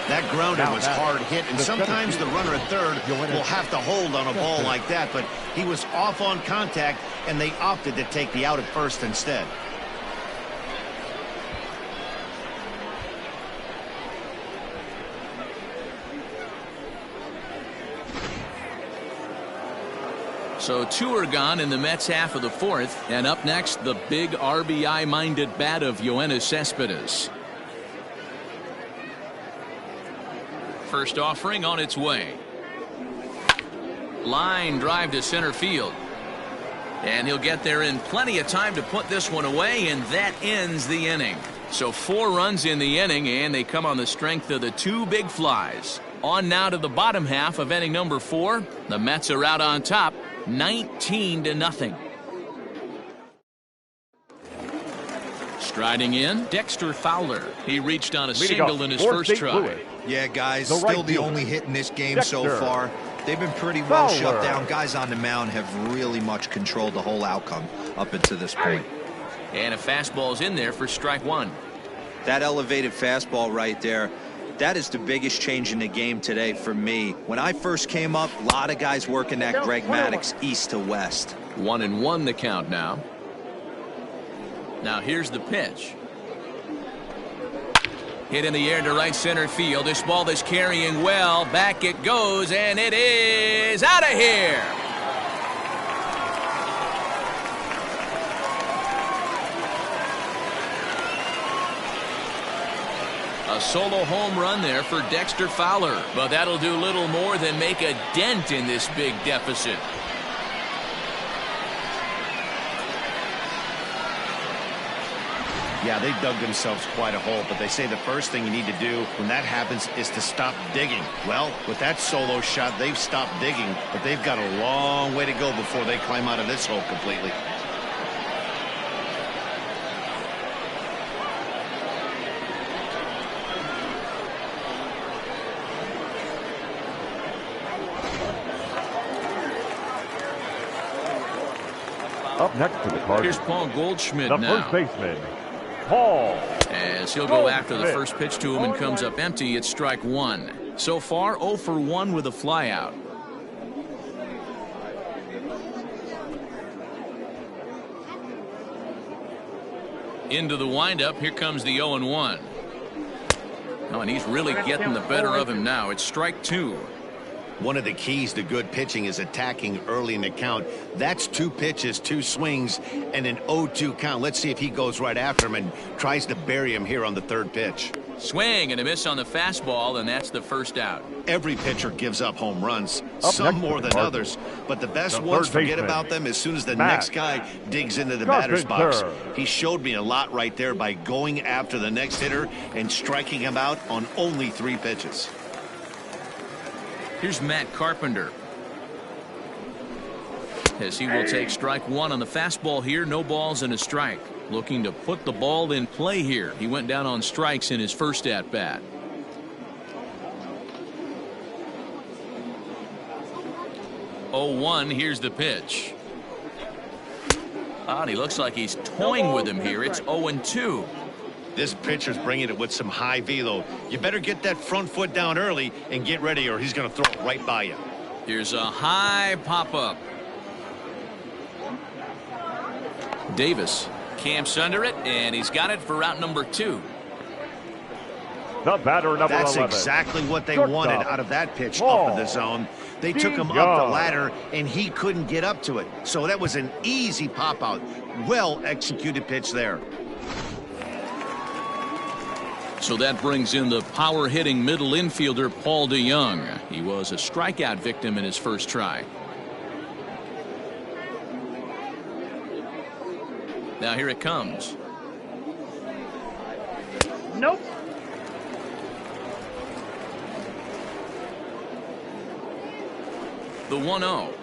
[SPEAKER 3] That grounder was hard hit, and sometimes the runner at third will have to hold on a ball like that, but he was off on contact, and they opted to take the out at first instead.
[SPEAKER 2] So 2 are gone in the Mets half of the 4th. And up next, the big RBI-minded bat of Yoenis Cespedes. First offering on its way. Line drive to center field. And he'll get there in plenty of time to put this one away, and that ends the inning. So 4 runs in the inning, and they come on the strength of the 2 big flies. On now to the bottom half of inning number 4. The Mets are out on top, 19-0. Striding in, Dexter Fowler. He reached on a single in his first try.
[SPEAKER 5] Yeah, guys, still the only hit in this game so far. They've been pretty well shut down. Guys on the mound have really much controlled the whole outcome up until this point.
[SPEAKER 2] And a fastball's in there for strike 1.
[SPEAKER 5] That elevated fastball right there, that is the biggest change in the game today for me. When I first came up, a lot of guys working that Greg Maddux east to west.
[SPEAKER 2] 1-1 the count now. Now here's the pitch. Hit in the air to right center field. This ball is carrying well. Back it goes, and it is out of here. A solo home run there for Dexter Fowler, but that'll do little more than make a dent in this big deficit.
[SPEAKER 3] Yeah, they dug themselves quite a hole, but they say the first thing you need to do when that happens is to stop digging. Well, with that solo shot, they've stopped digging, but they've got a long way to go before they climb out of this hole completely.
[SPEAKER 4] Up next to the Cardinals,
[SPEAKER 2] here's Paul Goldschmidt
[SPEAKER 4] the
[SPEAKER 2] now.
[SPEAKER 4] first baseman, Paul.
[SPEAKER 2] As he'll go after the first pitch to him and comes up empty. It's strike 1. So far 0 for 1 with a flyout. Into the windup. Here comes the 0-1. Oh, and he's really getting the better of him now. It's strike 2.
[SPEAKER 3] One of the keys to good pitching is attacking early in the count. That's 2 pitches, 2 swings, and an 0-2 count. Let's see if he goes right after him and tries to bury him here on the 3rd pitch.
[SPEAKER 2] Swing and a miss on the fastball, and that's the first out.
[SPEAKER 3] Every pitcher gives up home runs, some more than others, but the best ones forget about them as soon as the next guy digs into the batter's box. He showed me a lot right there by going after the next hitter and striking him out on only 3 pitches.
[SPEAKER 2] Here's Matt Carpenter. As he will take strike 1 on the fastball here. No balls and a strike. Looking to put the ball in play here. He went down on strikes in his first at bat. Oh, 1. Here's the pitch. And he looks like he's toying with him here. It's 0-2.
[SPEAKER 3] This pitcher's bringing it with some high velo. You better get that front foot down early and get ready, or he's going to throw it right by you.
[SPEAKER 2] Here's a high pop-up. Davis camps under it, and he's got it for route number 2.
[SPEAKER 4] The batter, number 11.
[SPEAKER 3] That's exactly what they wanted out of that pitch up in the zone. They took him up the ladder, and he couldn't get up to it. So that was an easy pop-out. Well-executed pitch there.
[SPEAKER 2] So that brings in the power-hitting middle infielder Paul DeYoung. He was a strikeout victim in his first try. Now here it comes.
[SPEAKER 6] Nope.
[SPEAKER 2] The 1-0.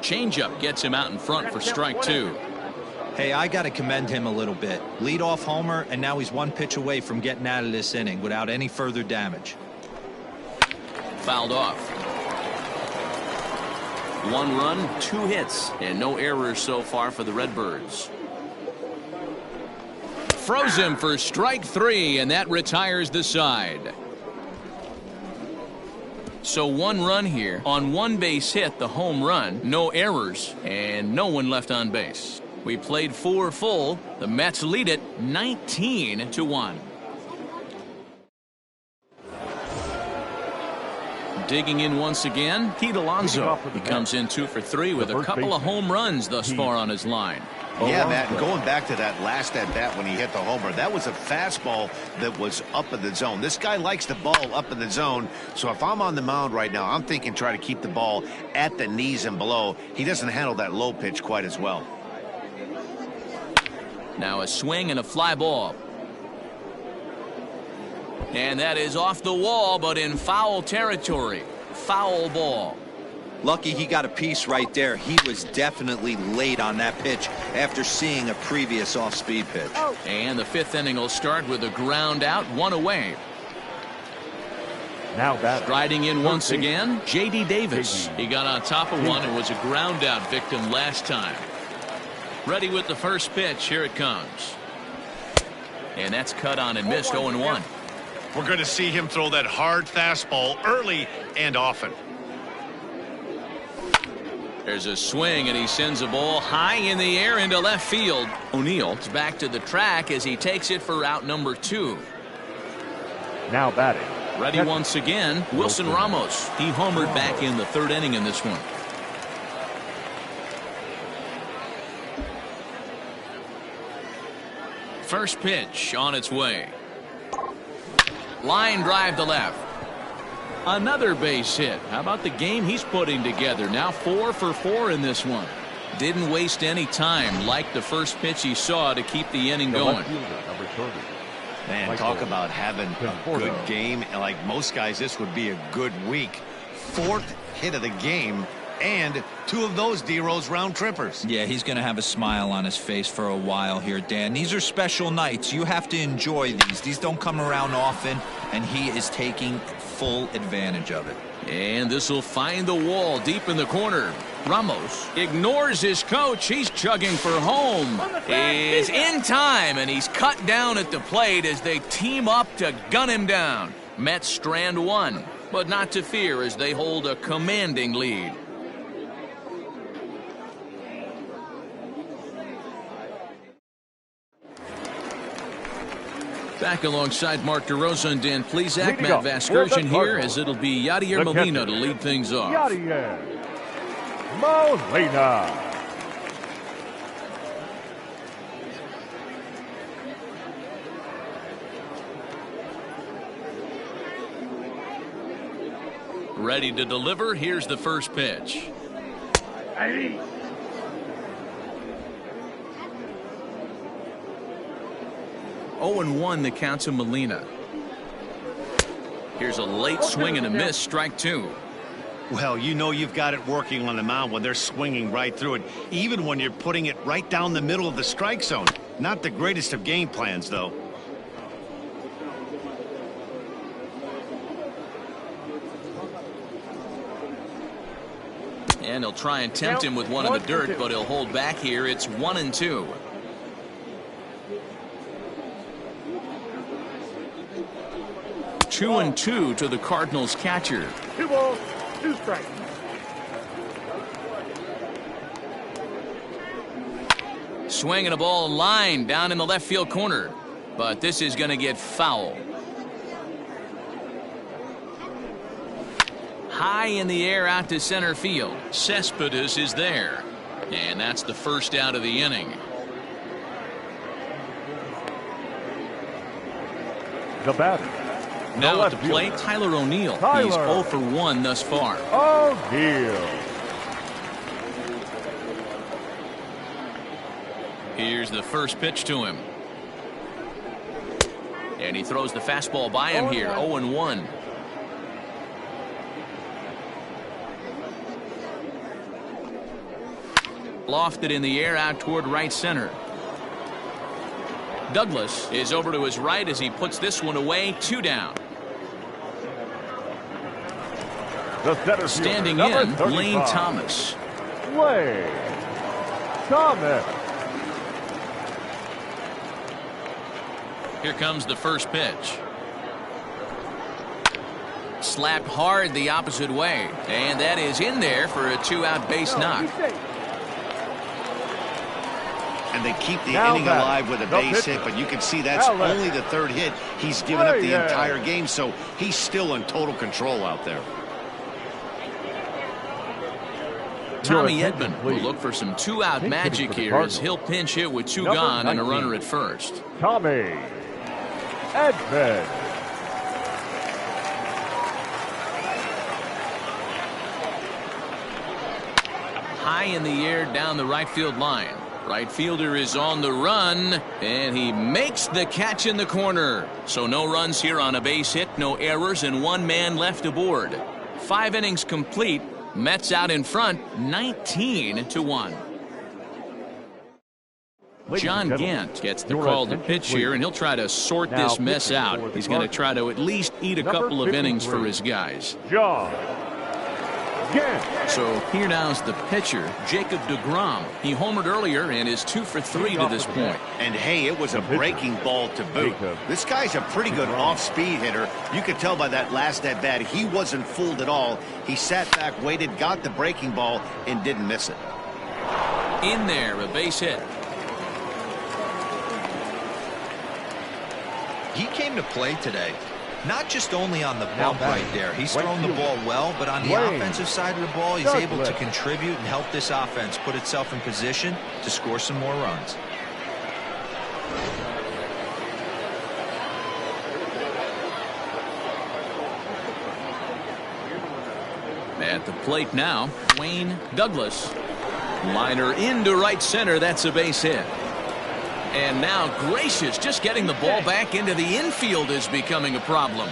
[SPEAKER 2] Changeup gets him out in front for strike 2.
[SPEAKER 5] Hey, I got to commend him a little bit. Leadoff homer, and now he's 1 pitch away from getting out of this inning without any further damage.
[SPEAKER 2] Fouled off. 1 run, 2 hits, and no errors so far for the Redbirds. Froze him for strike 3, and that retires the side. So 1 run here on 1 base hit, the home run, no errors, and no one left on base. We played 4 full. The Mets lead it 19-1. digging in once again, Pete Alonso. He comes in 2 for 3 with a couple of home runs thus far on his line.
[SPEAKER 3] Yeah, Matt, and going back to that last at-bat when he hit the homer, that was a fastball that was up in the zone. This guy likes the ball up in the zone, so if I'm on the mound right now, I'm thinking try to keep the ball at the knees and below. He doesn't handle that low pitch quite as well.
[SPEAKER 2] Now a swing and a fly ball. And that is off the wall, but in foul territory. Foul ball.
[SPEAKER 5] Lucky he got a piece right there. He was definitely late on that pitch after seeing a previous off-speed pitch.
[SPEAKER 2] And the 5th inning will start with a ground out, 1 away.
[SPEAKER 4] Now batting.
[SPEAKER 2] Striding in once again, J.D. Davis. He got on top of one and was a ground out victim last time. Ready with the first pitch. Here it comes. And that's cut on and missed. 0-1.
[SPEAKER 3] We're going to see him throw that hard fastball early and often.
[SPEAKER 2] There's a swing, and he sends a ball high in the air into left field. O'Neill's back to the track as he takes it for out number 2.
[SPEAKER 4] Now batting.
[SPEAKER 2] Ready once again, Wilson Ramos. He homered back in the 3rd inning in this one. First pitch on its way. Line drive to left. Another base hit. How about the game he's putting together? Now 4 for 4 in this one. Didn't waste any time like the first pitch he saw to keep the inning going.
[SPEAKER 3] Man, talk about having a good game. And like most guys, this would be a good week. 4th hit of the game, and 2 of those D-Rose round trippers.
[SPEAKER 5] Yeah, he's going to have a smile on his face for a while here, Dan. These are special nights. You have to enjoy these. These don't come around often, and he is taking full advantage of it.
[SPEAKER 2] And this will find the wall deep in the corner. Ramos ignores his coach. He's chugging for home. Is in time, and he's cut down at the plate as they team up to gun him down. Mets strand 1, but not to fear as they hold a commanding lead. Back alongside Mark DeRosa and Dan Plesac, Matt Vasgersian here, as it'll be Yadier Molina to lead things off.
[SPEAKER 4] Yadier Molina.
[SPEAKER 2] Ready to deliver. Here's the first pitch. 0-1 the count to Molina. Here's a late swing and a miss, strike 2.
[SPEAKER 3] Well, you know you've got it working on the mound when they're swinging right through it, even when you're putting it right down the middle of the strike zone. Not the greatest of game plans, though.
[SPEAKER 2] And he'll try and tempt him with one in the dirt, but he'll hold back here. It's 1-2. Two and 2 to the Cardinals catcher.
[SPEAKER 6] 2 balls, 2 strikes.
[SPEAKER 2] Swinging a ball line down in the left field corner, but this is going to get foul. High in the air out to center field. Cespedes is there, and that's the first out of the inning.
[SPEAKER 4] The batter.
[SPEAKER 2] Now at the plate, Tyler O'Neill. He's 0 for 1 thus far.
[SPEAKER 4] O'Neill.
[SPEAKER 2] Here's the first pitch to him. And he throws the fastball by him here. 0-1. Lofted in the air out toward right center. Douglas is over to his right as he puts this one away. 2 down. Standing in, Lane Thomas.
[SPEAKER 4] Lane Thomas.
[SPEAKER 2] Here comes the first pitch. Slapped hard the opposite way, and that is in there for a 2-out base knock.
[SPEAKER 3] And they keep the inning alive with a base hit, but you can see that's only the 3rd hit. He's given up the entire game, so he's still in total control out there.
[SPEAKER 2] Tommy Edman will look for some two-out magic here as he'll pinch hit with two gone and a runner at first.
[SPEAKER 4] Tommy Edman.
[SPEAKER 2] High in the air down the right field line. Right fielder is on the run, and he makes the catch in the corner. So no runs here on a base hit, no errors, and one man left aboard. 5 innings complete. Mets out in front, 19-1. John Gant gets the call to pitch here, and he'll try to sort this mess out. He's going to try to at least eat a couple of innings for his guys.
[SPEAKER 4] John Gant.
[SPEAKER 2] So here now's the pitcher, Jacob deGrom. He homered earlier and is 2 for 3 to this point.
[SPEAKER 3] And hey, it was a breaking ball to boot. This guy's a pretty good off-speed hitter. You could tell by that last at-bat he wasn't fooled at all. He sat back, waited, got the breaking ball, and didn't miss it.
[SPEAKER 2] In there, a base hit.
[SPEAKER 5] He came to play today. Not just only on the bump right there. He's thrown the ball well, but on the offensive side of the ball, he's able to contribute and help this offense put itself in position to score some more runs.
[SPEAKER 2] At the plate now, Wayne Douglas. Liner into right center. That's a base hit. And now Gracious just getting the ball back into the infield is becoming a problem.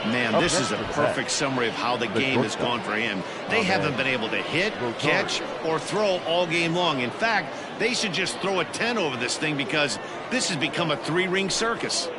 [SPEAKER 3] Man, this is a perfect summary of how the game has gone for him. They haven't been able to hit, catch, or throw all game long. In fact, they should just throw a 10 over this thing because this has become a 3-ring circus.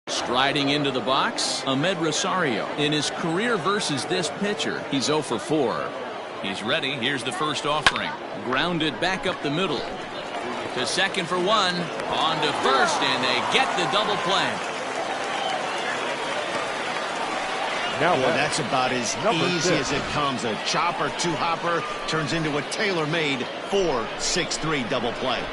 [SPEAKER 2] Striding into the box, Ahmed Rosario. In his career versus this pitcher, he's 0 for 4. He's ready. Here's the first offering. Grounded back up the middle. To second for 1. On to first, and they get the double play.
[SPEAKER 3] Now that's about as easy as it comes. A chopper, two-hopper turns into a tailor-made 4-6-3 double play.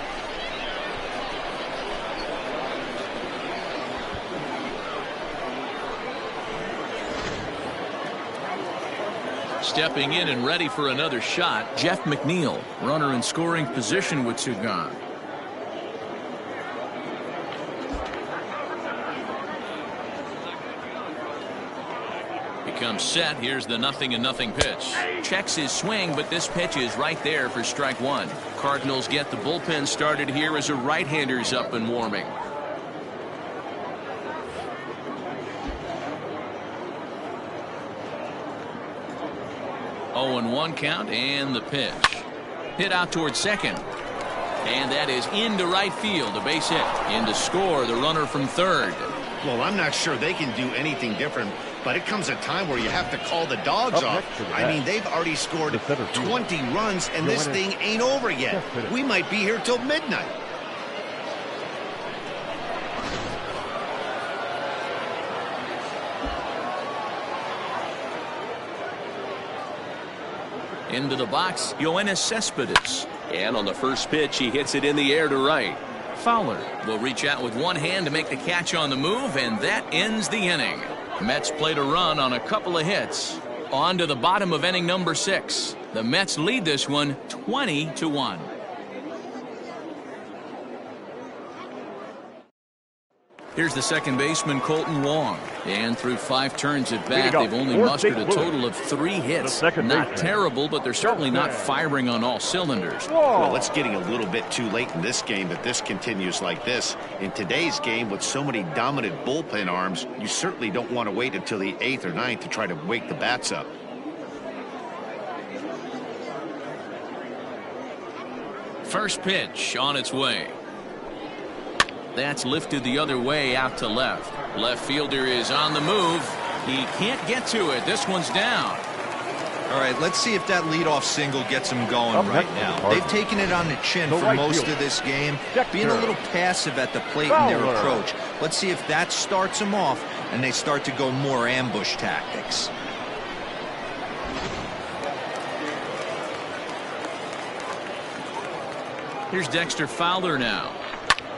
[SPEAKER 2] Stepping in and ready for another shot, Jeff McNeil, runner in scoring position with 2 gone. Becomes set. Here's the 0-0 pitch. Checks his swing, but this pitch is right there for strike 1. Cardinals get the bullpen started here as a right-hander's up and warming. 0-1 count, and the pitch. Hit out towards second. And that is into right field, a base hit. In to score, the runner from third.
[SPEAKER 3] Well, I'm not sure they can do anything different, but it comes a time where you have to call the dogs off. I mean, they've already scored 20 runs, and this thing ain't over yet. We might be here till midnight.
[SPEAKER 2] Into the box, Yoenis Cespedes. And on the first pitch, he hits it in the air to right. Fowler will reach out with one hand to make the catch on the move, and that ends the inning. Mets played a run on a couple of hits. On to the bottom of inning number 6. The Mets lead this one 20-1. Here's the second baseman, Colton Wong. And through 5 turns at bat, they've only mustered a total of 3 hits. Not terrible, but they're certainly not firing on all cylinders.
[SPEAKER 3] Well, it's getting a little bit too late in this game if this continues like this. In today's game, with so many dominant bullpen arms, you certainly don't want to wait until the 8th or 9th to try to wake the bats up.
[SPEAKER 2] First pitch on its way. That's lifted the other way out to left. Left fielder is on the move. He can't get to it. This one's down.
[SPEAKER 5] All right, let's see if that leadoff single gets him going right now. They've taken it on the chin for most of this game, being a little passive at the plate in their approach. Let's see if that starts them off and they start to go more ambush tactics.
[SPEAKER 2] Here's Dexter Fowler now,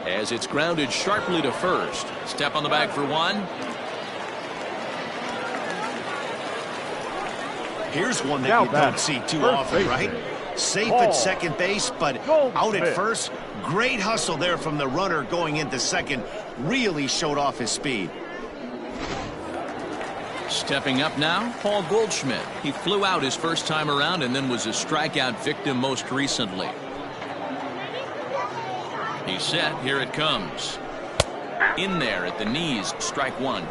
[SPEAKER 2] as it's grounded sharply to first. Step on the bag for one.
[SPEAKER 3] Here's one that you don't see too often, right? Safe at second base, but out at first. Great hustle there from the runner going into second. Really showed off his speed.
[SPEAKER 2] Stepping up now, Paul Goldschmidt. He flew out his first time around and then was a strikeout victim most recently. He's set. Here it comes. In there at the knees. Strike one.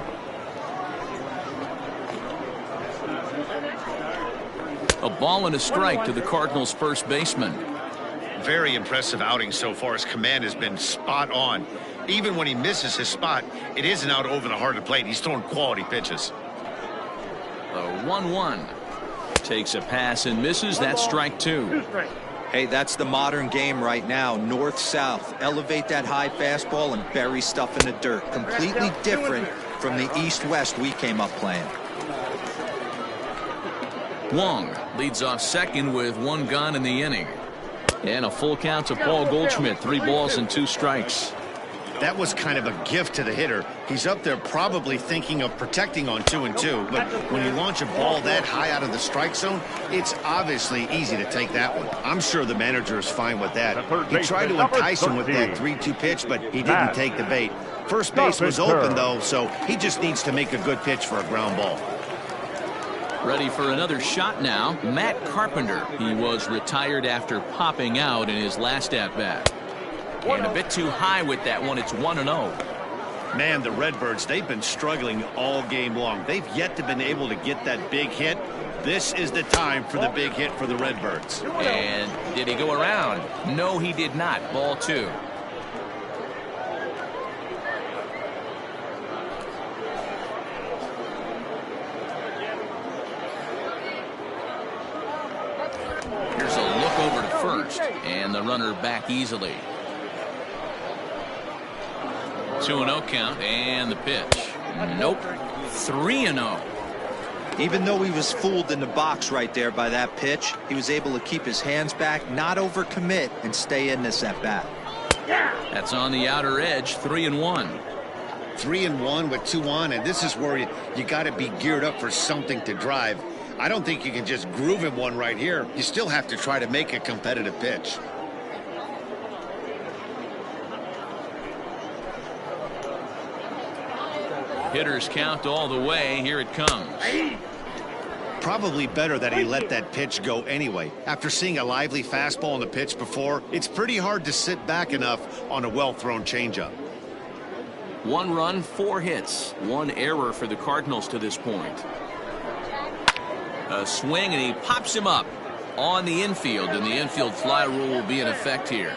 [SPEAKER 2] A ball and a strike to the Cardinals' first baseman.
[SPEAKER 3] Very impressive outing so far. His command has been spot on. Even when he misses his spot, it isn't out over the heart of the plate. He's throwing quality pitches.
[SPEAKER 2] The 1-1. Takes a pass and misses. That's strike two.
[SPEAKER 5] Hey, that's the modern game right now. North-south. Elevate that high fastball and bury stuff in the dirt. Completely different from the east-west we came up playing.
[SPEAKER 2] Wong leads off second with 1 gone in the inning. And a full count to Paul Goldschmidt. 3 balls and 2 strikes.
[SPEAKER 3] That was kind of a gift to the hitter. He's up there probably thinking of protecting on 2-2, but when you launch a ball that high out of the strike zone, it's obviously easy to take that one. I'm sure the manager is fine with that. He tried to entice him with that 3-2 pitch, but he didn't take the bait. First base was open, though, so he just needs to make a good pitch for a ground ball.
[SPEAKER 2] Ready for another shot now. Matt Carpenter. He was retired after popping out in his last at-bat. And a bit too high with that one. It's 1-0.
[SPEAKER 3] Man, the Redbirds, they've been struggling all game long. They've yet to been able to get that big hit. This is the time for the big hit for the Redbirds.
[SPEAKER 2] And did he go around? No, he did not. Ball 2. Here's a look over to first, and the runner back easily. 2-0 count, and the pitch. Nope. 3-0.
[SPEAKER 5] Even though he was fooled in the box right there by that pitch, he was able to keep his hands back, not overcommit, and stay in this at bat.
[SPEAKER 2] That's on the outer edge. 3-1.
[SPEAKER 3] 3-1 with 2 on, and this is where you got to be geared up for something to drive. I don't think you can just groove him one right here. You still have to try to make a competitive pitch.
[SPEAKER 2] Hitters count all the way. Here it comes.
[SPEAKER 3] Probably better that he let that pitch go anyway. After seeing a lively fastball on the pitch before, it's pretty hard to sit back enough on a well-thrown changeup.
[SPEAKER 2] 1 run, 4 hits. 1 error for the Cardinals to this point. A swing, and he pops him up on the infield, and the infield fly rule will be in effect here.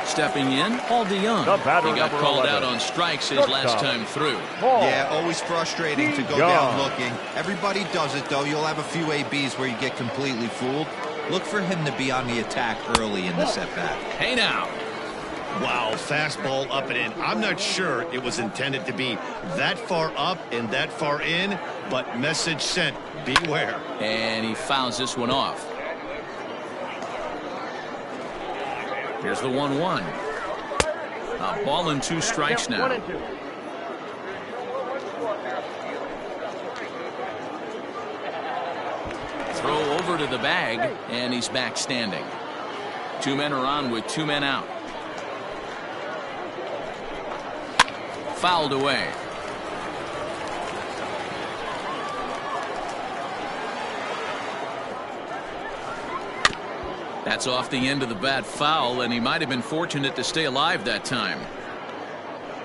[SPEAKER 2] Stepping in, Paul DeYoung. He got called out on strikes his last time through.
[SPEAKER 5] Yeah, always frustrating to go down looking. Everybody does it, though. You'll have a few ABs where you get completely fooled. Look for him to be on the attack early in this at-bat.
[SPEAKER 2] Hey now.
[SPEAKER 3] Wow, fastball up and in. I'm not sure it was intended to be that far up and that far in, but message sent, beware.
[SPEAKER 2] And he fouls this one off. Here's the 1-1. A ball and 2 strikes now.
[SPEAKER 6] 1 and 2.
[SPEAKER 2] Throw over to the bag, and he's back standing. 2 men are on with 2 men out. Fouled away. That's off the end of the bat foul, and he might have been fortunate to stay alive that time.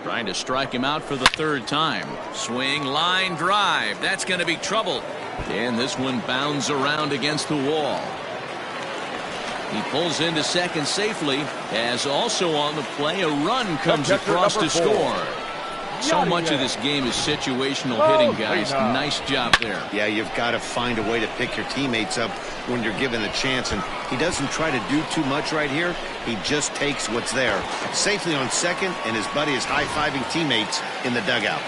[SPEAKER 2] Trying to strike him out for the 3rd time. Swing, line drive. That's going to be trouble. And this one bounds around against the wall. He pulls into second safely, as also on the play a run comes across to score. So much of this game is situational hitting, guys. Nice job there.
[SPEAKER 3] Yeah, you've got to find a way to pick your teammates up when you're given the chance, and he doesn't try to do too much right here. He just takes what's there. Safely on second, and his buddy is high-fiving teammates in the dugout.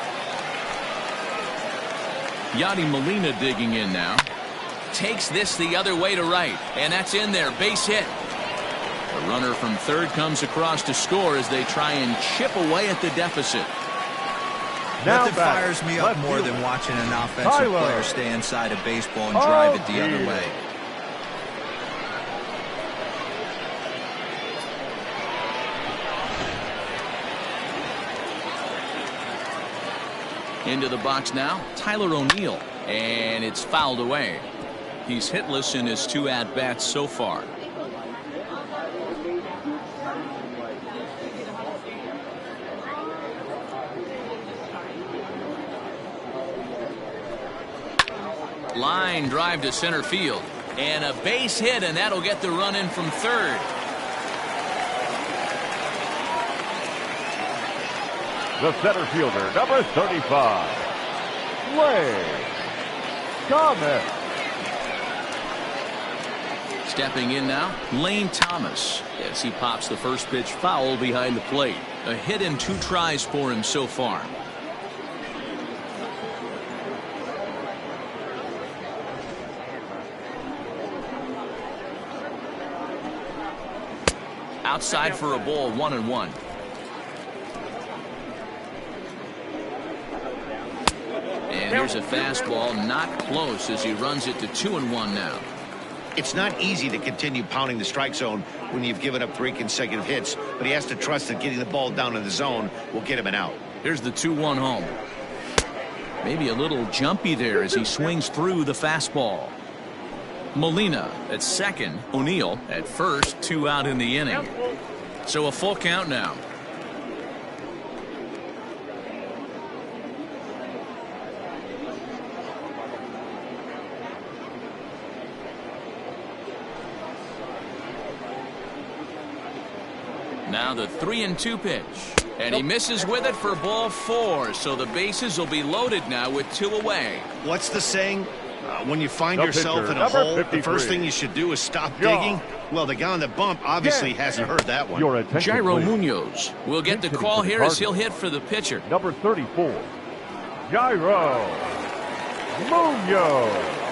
[SPEAKER 2] Yadi Molina digging in now. Takes this the other way to right, and that's in there. Base hit. The runner from third comes across to score as they try and chip away at the deficit.
[SPEAKER 5] Nothing fires me up more than watching an offensive player stay inside a baseball and drive it the other way.
[SPEAKER 2] Into the box now, Tyler O'Neill, and it's fouled away. He's hitless in his 2 at-bats so far. Line drive to center field, and a base hit, and that'll get the run in from third.
[SPEAKER 4] The center fielder, number 35, Ray Thomas.
[SPEAKER 2] Stepping in now, Lane Thomas, as he pops the first pitch foul behind the plate. A hit in 2 tries for him so far. Outside for a ball, 1-1. And here's a fastball, not close, as he runs it to 2-1 now.
[SPEAKER 3] It's not easy to continue pounding the strike zone when you've given up 3 consecutive hits, but he has to trust that getting the ball down in the zone will get him an out.
[SPEAKER 2] Here's the 2-1 home. Maybe a little jumpy there as he swings through the fastball. Molina at second, O'Neill at first, 2 out in the inning. So a full count now. Now the 3-2 pitch, and he misses with it for ball 4, so the bases will be loaded now with 2 away.
[SPEAKER 3] What's the saying? When you find yourself in a hole, the first thing you should do is stop digging. Well, the guy on the bump obviously hasn't heard that one.
[SPEAKER 2] Jairo Munoz will get the call here as he'll hit for the pitcher.
[SPEAKER 4] Number 34, Jairo Munoz.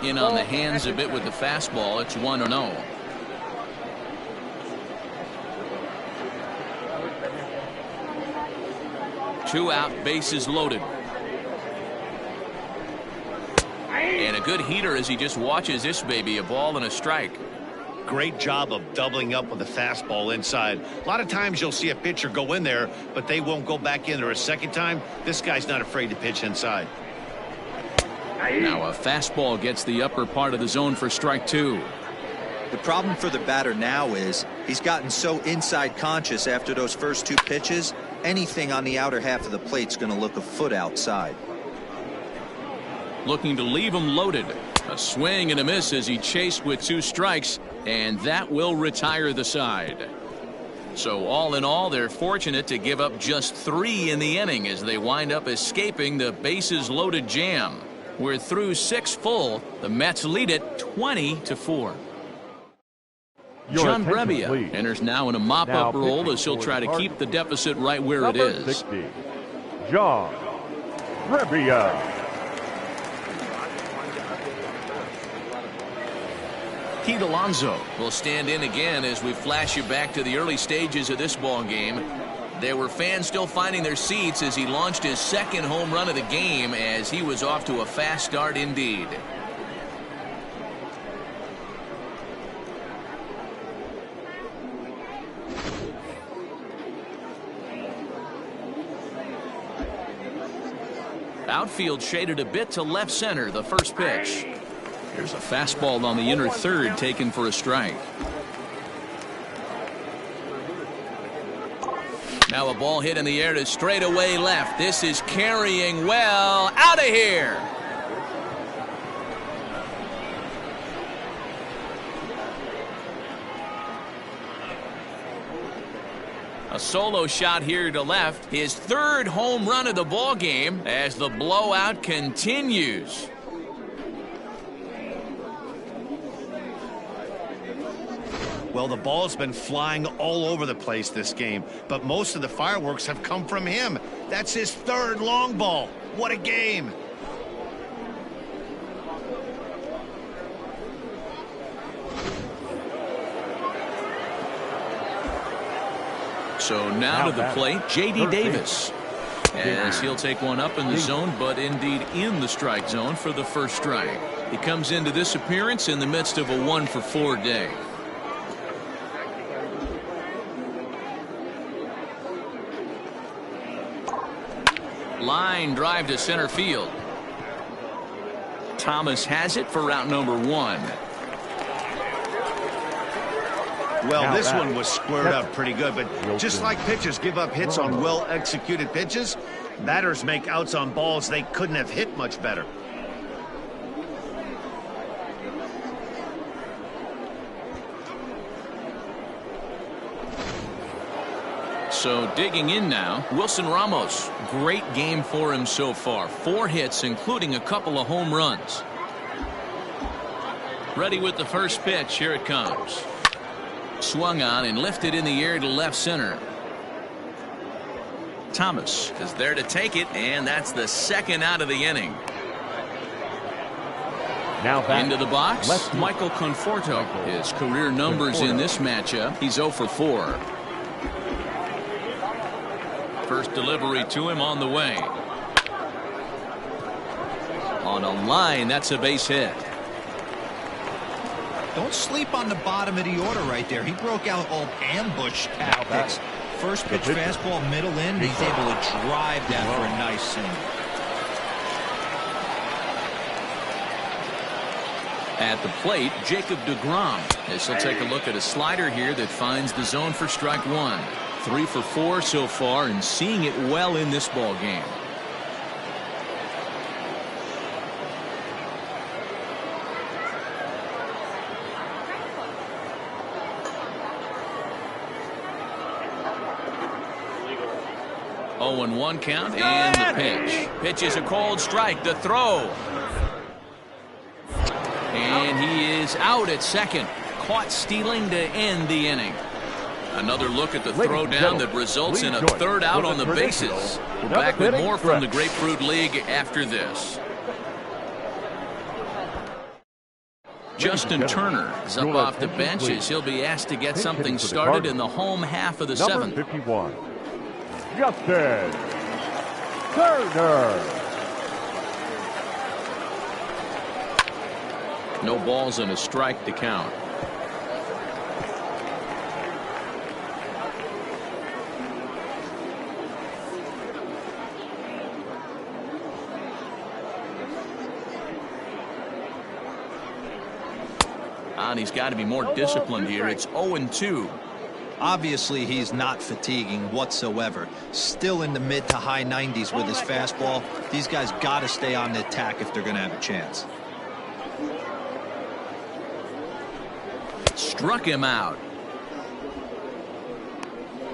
[SPEAKER 2] In on the hands a bit with the fastball. It's 1-0. Two out, bases loaded. And a good heater as he just watches this baby, a ball and a strike.
[SPEAKER 3] Great job of doubling up with the fastball inside. A lot of times you'll see a pitcher go in there, but they won't go back in there a second time. This guy's not afraid to pitch inside.
[SPEAKER 2] Now a fastball gets the upper part of the zone for strike 2.
[SPEAKER 5] The problem for the batter now is he's gotten so inside conscious after those first 2 pitches. Anything on the outer half of the plate's going to look a foot outside.
[SPEAKER 2] Looking to leave him loaded. A swing and a miss as he chased with 2 strikes, and that will retire the side. So all in all, they're fortunate to give up just 3 in the inning as they wind up escaping the bases loaded jam. We're through 6 full. The Mets lead it 20-4. John Brebbia enters now in a mop-up role as he'll try to keep the deficit right where it is.
[SPEAKER 4] 60, John Brebbia.
[SPEAKER 2] Pete Alonso will stand in again as we flash you back to the early stages of this ball game. There were fans still finding their seats as he launched his 2nd home run of the game as he was off to a fast start indeed. Outfield shaded a bit to left center. The first pitch. There's a fastball on the inner third taken for a strike. Now a ball hit in the air to straightaway left. This is carrying well. Out of here. A solo shot here to left. His 3rd home run of the ball game as the blowout continues.
[SPEAKER 3] Well, the ball's been flying all over the place this game, but most of the fireworks have come from him. That's his 3rd long ball. What a game.
[SPEAKER 2] So now to the plate, J.D. Davis. As he'll take one up in the zone, but indeed in the strike zone for the first strike. He comes into this appearance in the midst of a 1-for-4 day. Line drive to center field. Thomas has it for route number 1.
[SPEAKER 3] Well, this one was squared up pretty good, but just like pitchers give up hits on well-executed pitches, batters make outs on balls they couldn't have hit much better.
[SPEAKER 2] So digging in now, Wilson Ramos. Great game for him so far. 4 hits, including a couple of home runs. Ready with the first pitch. Here it comes. Swung on and lifted in the air to left center. Thomas is there to take it, and that's the 2nd out of the inning.
[SPEAKER 4] Now back
[SPEAKER 2] into the box, Michael Conforto. His career numbers in this matchup, he's 0 for 4. First delivery to him on the way. On a line, that's a base hit.
[SPEAKER 5] Don't sleep on the bottom of the order right there. He broke out all ambush tactics. First pitch fastball, middle in. He's able to drive that for a nice single.
[SPEAKER 2] At the plate, Jacob deGrom. As he'll take a look at a slider here that finds the zone for strike 1. 3 for 4 so far and seeing it well in this ball game. Oh, and 1 count and the pitch. Pitch is a cold strike. The throw. And he is out at second. Caught stealing to end the inning. Another look at the throw down that results in a 3rd out on the bases. We're back with more from the Grapefruit League after this. Justin Turner is up off the bench as he'll be asked to get something started in the home half of the 7th.
[SPEAKER 4] 51. Justin Turner.
[SPEAKER 2] No balls and a strike to count. On he's got to be more disciplined here. It's 0-2.
[SPEAKER 5] Obviously, he's not fatiguing whatsoever. Still in the mid to high 90s with his fastball. These guys got to stay on the attack if they're going to have a chance.
[SPEAKER 2] Struck him out.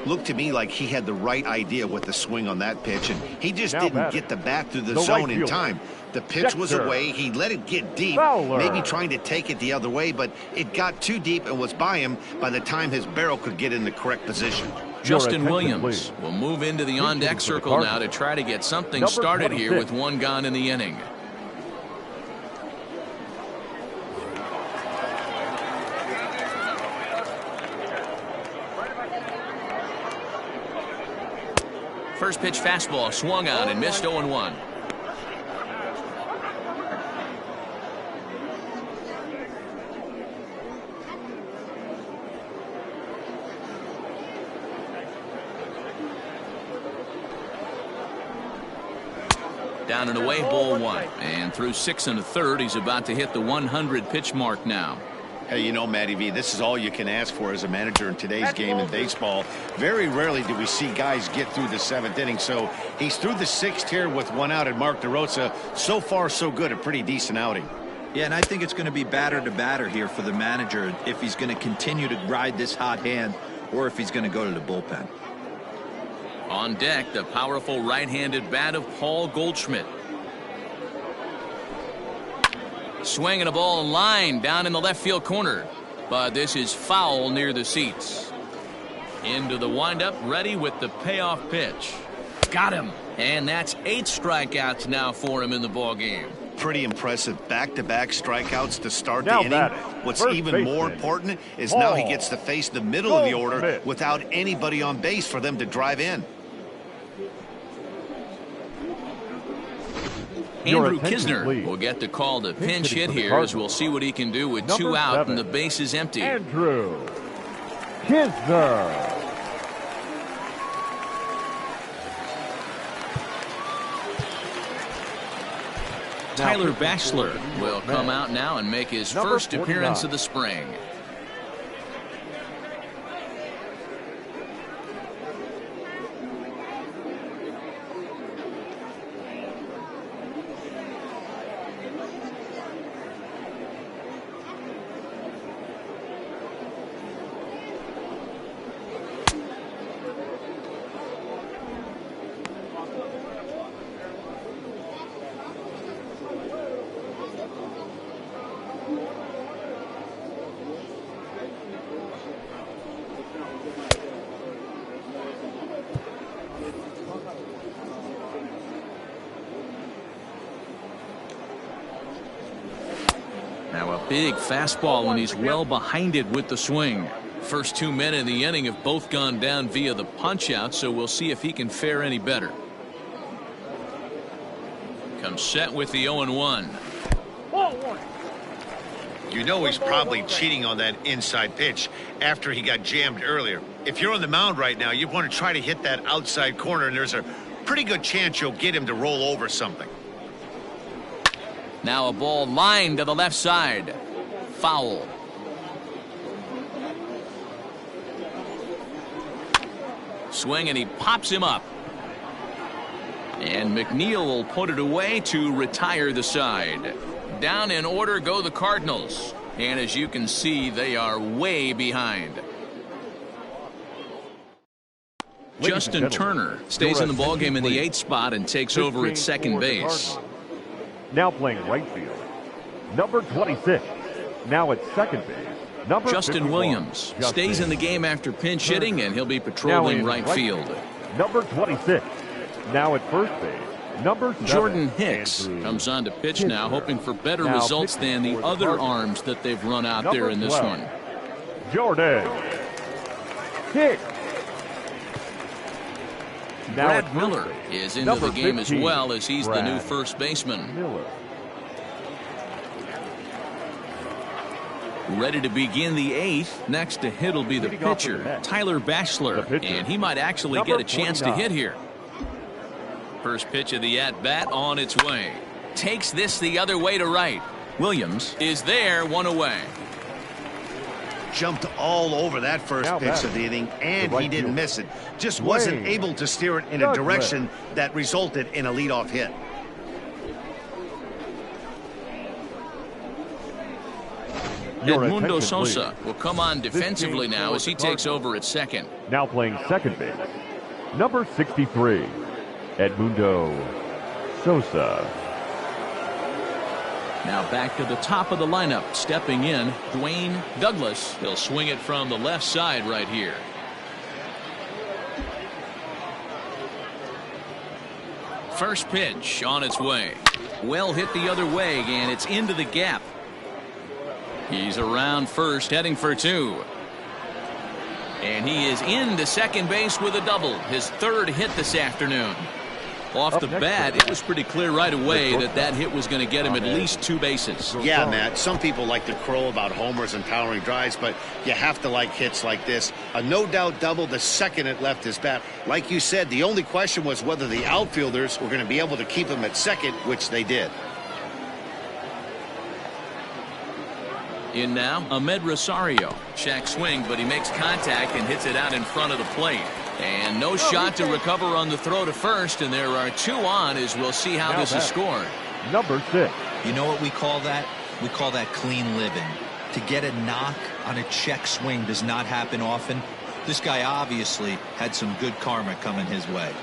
[SPEAKER 3] Looked to me like he had the right idea with the swing on that pitch, and he just didn't get the bat through the zone in time. The pitch was away. He let it get deep, maybe trying to take it the other way, but it got too deep and was by him by the time his barrel could get in the correct position.
[SPEAKER 2] Justin Williams will move into the on-deck circle now to try to get something started here with one gone in the inning. First pitch fastball swung on and missed 0-1. Down and away, ball one. And through 6 1/3, he's about to hit the 100 pitch mark now.
[SPEAKER 3] Hey, you know, Matty V, this is all you can ask for as a manager in today's game in baseball. Very rarely do we see guys get through the 7th inning. So he's through the 6th here with 1 out, and Mark DeRosa, so far so good, a pretty decent outing.
[SPEAKER 5] Yeah, and I think it's going to be batter to batter here for the manager if he's going to continue to ride this hot hand or if he's going to go to the bullpen.
[SPEAKER 2] On deck, the powerful right-handed bat of Paul Goldschmidt. Swinging a ball line down in the left field corner, but this is foul near the seats. Into the windup, ready with the payoff pitch. Got him, and that's 8 strikeouts now for him in the ball game.
[SPEAKER 3] Pretty impressive back-to-back strikeouts to start the inning. What's even more important is now he gets to face the middle of the order without anybody on base for them to drive in.
[SPEAKER 2] Andrew Kisner will get the call to pinch hit here, as we'll see what he can do with 2 out and the base is empty.
[SPEAKER 4] Andrew Kisner.
[SPEAKER 2] Tyler Bachelor will come out now and make his first appearance of the spring. Now a big fastball, and he's well behind it with the swing. First 2 men in the inning have both gone down via the punch out, so we'll see if he can fare any better. Comes set with the 0-1.
[SPEAKER 3] You know he's probably cheating on that inside pitch after he got jammed earlier. If you're on the mound right now, you want to try to hit that outside corner, and there's a pretty good chance you'll get him to roll over something.
[SPEAKER 2] Now a ball lined to the left side. Foul. Swing, and he pops him up. And McNeil will put it away to retire the side. Down in order go the Cardinals. And as you can see, they are way behind. Justin Turner stays in the ballgame in the 8th spot and takes over at second base.
[SPEAKER 4] Now playing right field, number 26. Now at second base, number
[SPEAKER 2] Justin
[SPEAKER 4] 51,
[SPEAKER 2] Williams stays in the game after pinch hitting, and he'll be
[SPEAKER 4] now
[SPEAKER 2] patrolling
[SPEAKER 4] in
[SPEAKER 2] right field.
[SPEAKER 4] Number 26. Now at first base, number 7.
[SPEAKER 2] Jordan Hicks comes on to pitch now, hoping for better results than the other arms that they've run out there in this one.
[SPEAKER 4] Jordan Hicks. Now
[SPEAKER 2] Brad Miller is into the game as well, as he's the new first baseman.
[SPEAKER 4] Miller.
[SPEAKER 2] Ready to begin the 8th. Next to hit will be the pitcher, Tyler Bachelor, and he might actually get a chance to hit here. First pitch of the at-bat on its way. Takes this the other way to right. Williams is there, 1 away.
[SPEAKER 3] jumped all over that first pitch of the inning, and he didn't miss it. Just wasn't able to steer it in a direction that resulted in a leadoff hit.
[SPEAKER 2] Edmundo Sosa will come on defensively now as he takes over at second.
[SPEAKER 4] Now playing second base, number 63, Edmundo Sosa.
[SPEAKER 2] Now back to the top of the lineup. Stepping in, Dwayne Douglas. He'll swing it from the left side right here. First pitch on its way. Well hit the other way, and it's into the gap. He's around first, heading for two. And he is into second base with a double. His third hit this afternoon. Off the bat, it was pretty clear right away that that hit was going to get him at least 2 bases.
[SPEAKER 3] Yeah, Matt, some people like to crow about homers and towering drives, but you have to like hits like this. A no-doubt double the second it left his bat. Like you said, the only question was whether the outfielders were going to be able to keep him at second, which they did.
[SPEAKER 2] In now, Ahmed Rosario. Check swing, but he makes contact and hits it out in front of the plate. And no shot to recover on the throw to first, and there are 2 on as we'll see how this is scored.
[SPEAKER 4] Number 6.
[SPEAKER 5] You know what we call that? We call that clean living. To get a knock on a check swing does not happen often. This guy obviously had some good karma coming his way.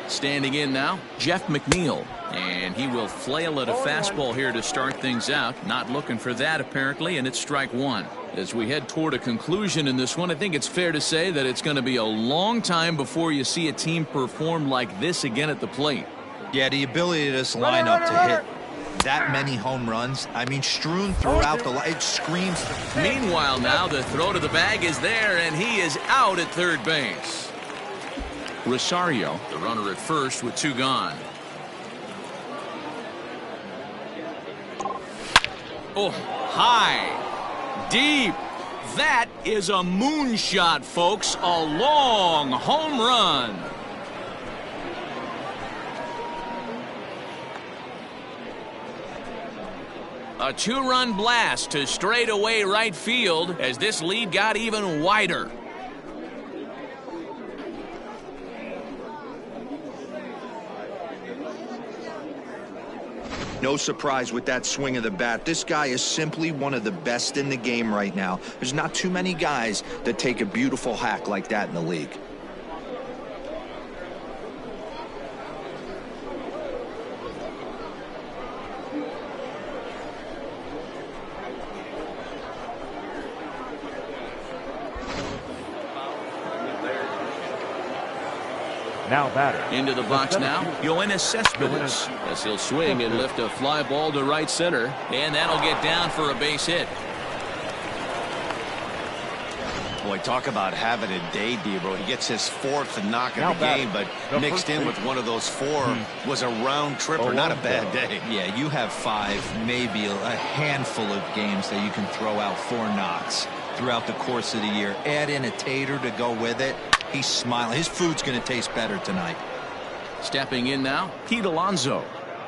[SPEAKER 2] Standing in now, Jeff McNeil. And he will flail at a fastball here to start things out. Not looking for that, apparently, and it's strike 1. As we head toward a conclusion in this one, I think it's fair to say that it's going to be a long time before you see a team perform like this again at the plate.
[SPEAKER 5] Yeah, the ability of this lineup to hit that many home runs, I mean, strewn throughout the line, it screams.
[SPEAKER 2] Meanwhile, now the throw to the bag is there, and he is out at third base. Rosario, the runner at first with 2 gone. Oh, high, deep. That is a moonshot, folks. A long home run. A 2-run blast to straightaway right field as this lead got even wider.
[SPEAKER 5] No surprise with that swing of the bat. This guy is simply one of the best in the game right now. There's not too many guys that take a beautiful hack like that in the league.
[SPEAKER 4] Now batter.
[SPEAKER 2] Into the box now, Yoenis Cespedes. As he'll swing and lift a fly ball to right center. And that'll get down for a base hit.
[SPEAKER 3] Boy, talk about having a day, Debro. He gets his 4th knock of the game, but mixed in with one of those 4 was a round tripper. Not a bad day.
[SPEAKER 5] Yeah, you have 5, maybe a handful of games that you can throw out 4 knocks throughout the course of the year. Add in a tater to go with it. He's smiling. His food's going to taste better tonight.
[SPEAKER 2] Stepping in now, Pete Alonso.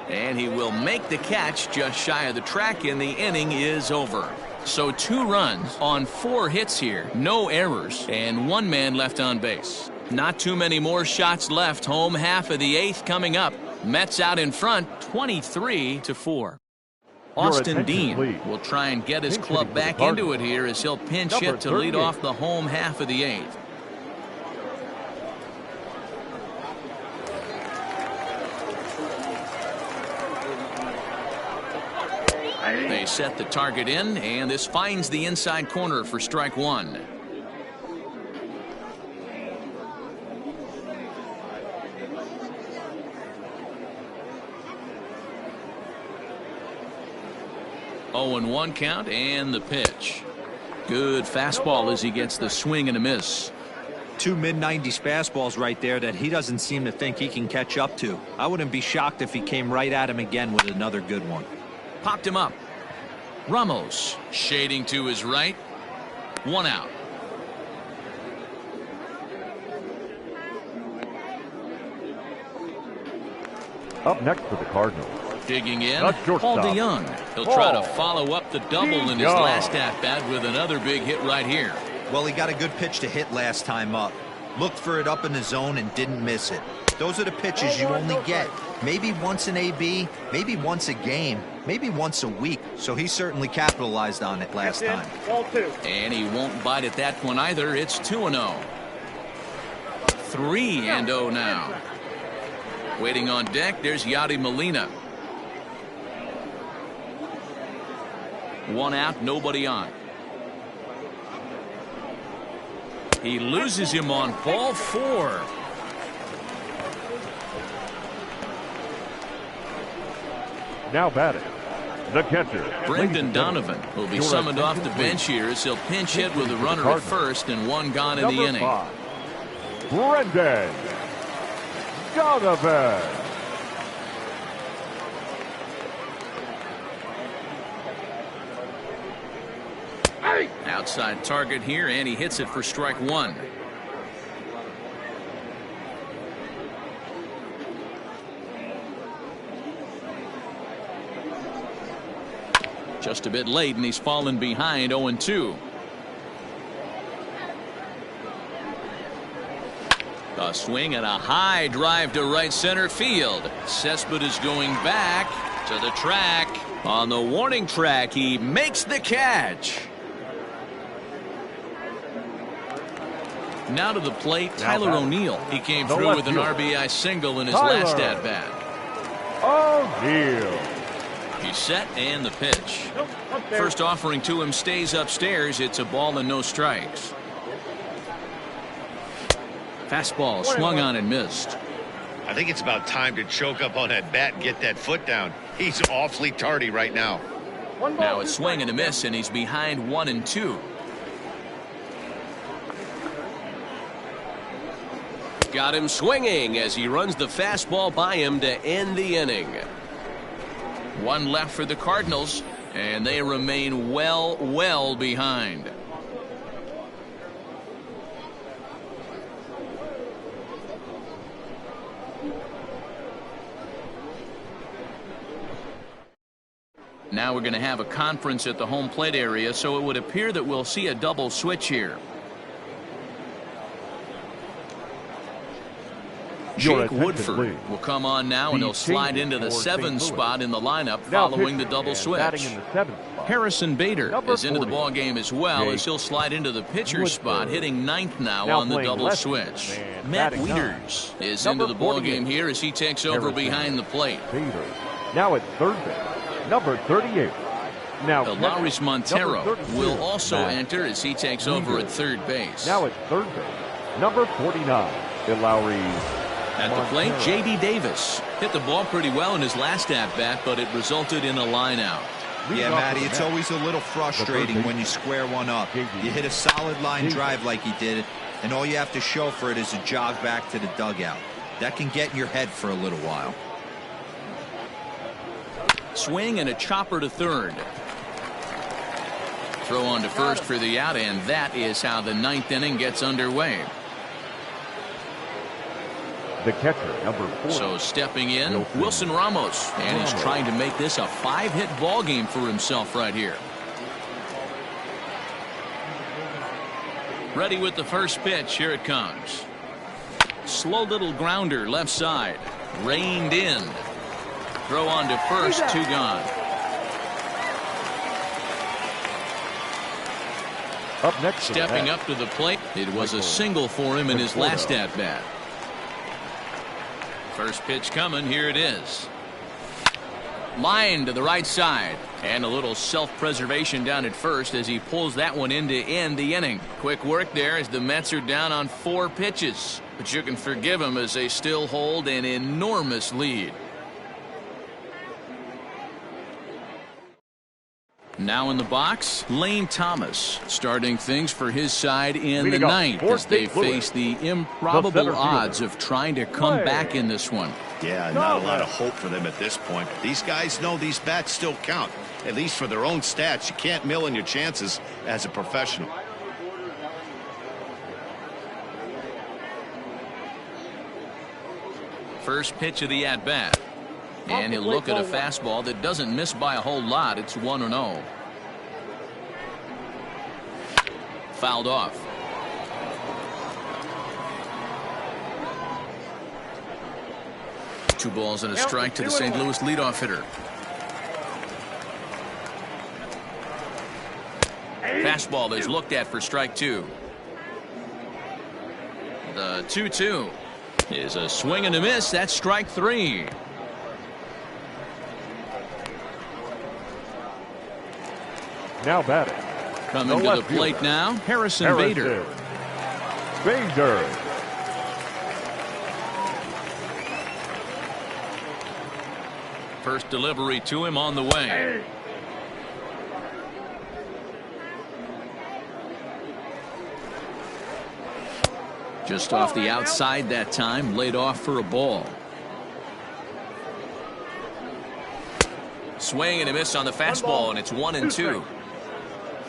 [SPEAKER 2] And he will make the catch just shy of the track, and the inning is over. So 2 runs on 4 hits here, no errors, and 1 man left on base. Not too many more shots left. Home half of the 8th coming up. Mets out in front, 23-4. Austin Dean will try and get his club back into it here as he'll pinch hit to lead off the home half of the 8th. They set the target in, and this finds the inside corner for strike 1. Oh, and 1 count, and the pitch. Good fastball as he gets the swing and a miss.
[SPEAKER 5] 2 mid-90s fastballs right there that he doesn't seem to think he can catch up to. I wouldn't be shocked if he came right at him again with another good one.
[SPEAKER 2] Popped him up. Ramos shading to his right. 1 out.
[SPEAKER 4] Up next for the Cardinals,
[SPEAKER 2] Digging in,
[SPEAKER 4] The
[SPEAKER 2] Paul
[SPEAKER 4] shortstop.
[SPEAKER 2] DeYoung. He'll try to follow up the double in his last at-bat with another big hit right here.
[SPEAKER 5] Well, he got a good pitch to hit last time up. Looked for it up in the zone and didn't miss it. Those are the pitches you only get. Maybe once an AB, maybe once a game, maybe once a week. So he certainly capitalized on it last time.
[SPEAKER 6] Ball 2.
[SPEAKER 2] And he won't bite at that one either. It's 2-0. 3-0 now. Waiting on deck, there's Yadi Molina. One out, nobody on. He loses him on ball 4.
[SPEAKER 4] Now batting, the catcher.
[SPEAKER 2] Brendan Donovan will be summoned off the bench here as he'll pinch hit with a runner at first and one gone in the inning.
[SPEAKER 4] 5, Brendan Donovan.
[SPEAKER 2] Outside target here, and he hits it for strike 1. Just a bit late, and he's fallen behind 0-2. A swing and a high drive to right center field. Cespedes going back to the track. On the warning track, he makes the catch. Now to the plate, Tyler O'Neill. He came through with an RBI single in his last at-bat.
[SPEAKER 4] O'Neill.
[SPEAKER 2] He's set and the pitch. First offering to him stays upstairs. It's a ball and no strikes. Fastball swung on and missed.
[SPEAKER 3] I think it's about time to choke up on that bat and get that foot down. He's awfully tardy right now.
[SPEAKER 2] Now it's swing and a miss, and he's behind 1-2. Got him swinging as he runs the fastball by him to end the inning. One left for the Cardinals, and they remain well behind. Now we're going to have a conference at the home plate area, so it would appear that we'll see a double switch here. Jake Woodford will come on now, and he'll slide into the 7th spot in the lineup following the double switch. Harrison Bader is into the ball game as well, as he'll slide into the pitcher's spot, hitting 9th now on the double switch. Matt Wieters is into the ball game here as he takes over behind the plate.
[SPEAKER 4] Now at third base, number 38. Now
[SPEAKER 2] Lowry's Montero will also enter as he takes over at third base.
[SPEAKER 4] Now at third base, number 49. Lowry's
[SPEAKER 2] at the plate, J.D. Davis hit the ball pretty well in his last at-bat, but it resulted in a line out.
[SPEAKER 5] Yeah, Matty, it's always a little frustrating when you square one up. You hit a solid line drive like he did, and all you have to show for it is a jog back to the dugout. That can get in your head for a little while.
[SPEAKER 2] Swing and a chopper to third. Throw on to first for the out, and that is how the 9th inning gets underway.
[SPEAKER 4] The catcher, number 4.
[SPEAKER 2] So stepping in, Wilson Ramos, and he's trying to make this a 5-hit ball game for himself right here. Ready with the first pitch. Here it comes. Slow little grounder left side. Reined in. Throw on to first. 2 gone.
[SPEAKER 4] Up next,
[SPEAKER 2] stepping up to the plate. It was a single for him in his last at-bat. First pitch coming. Here it is. Line to the right side, and a little self-preservation down at first as he pulls that one in to end the inning. Quick work there as the Mets are down on 4 pitches, but you can forgive them as they still hold an enormous lead. Now in the box, Lane Thomas starting things for his side in the 9th as they face the improbable odds of trying to come back in this one.
[SPEAKER 3] Yeah, not a lot of hope for them at this point. These guys know these bats still count, at least for their own stats. You can't mill in your chances as a professional.
[SPEAKER 2] First pitch of the at-bat. And he'll look at a fastball that doesn't miss by a whole lot. It's 1-0. Fouled off. Two balls and a strike to the St. Louis leadoff hitter. Fastball is looked at for strike two. The 2-2 is a swing and a miss. That's strike three.
[SPEAKER 4] Now batting.
[SPEAKER 2] Coming to the plate now, Harrison Bader. First delivery to him on the way. Just off the outside that time, laid off for a ball. Swing and a miss on the fastball, and it's 1-2.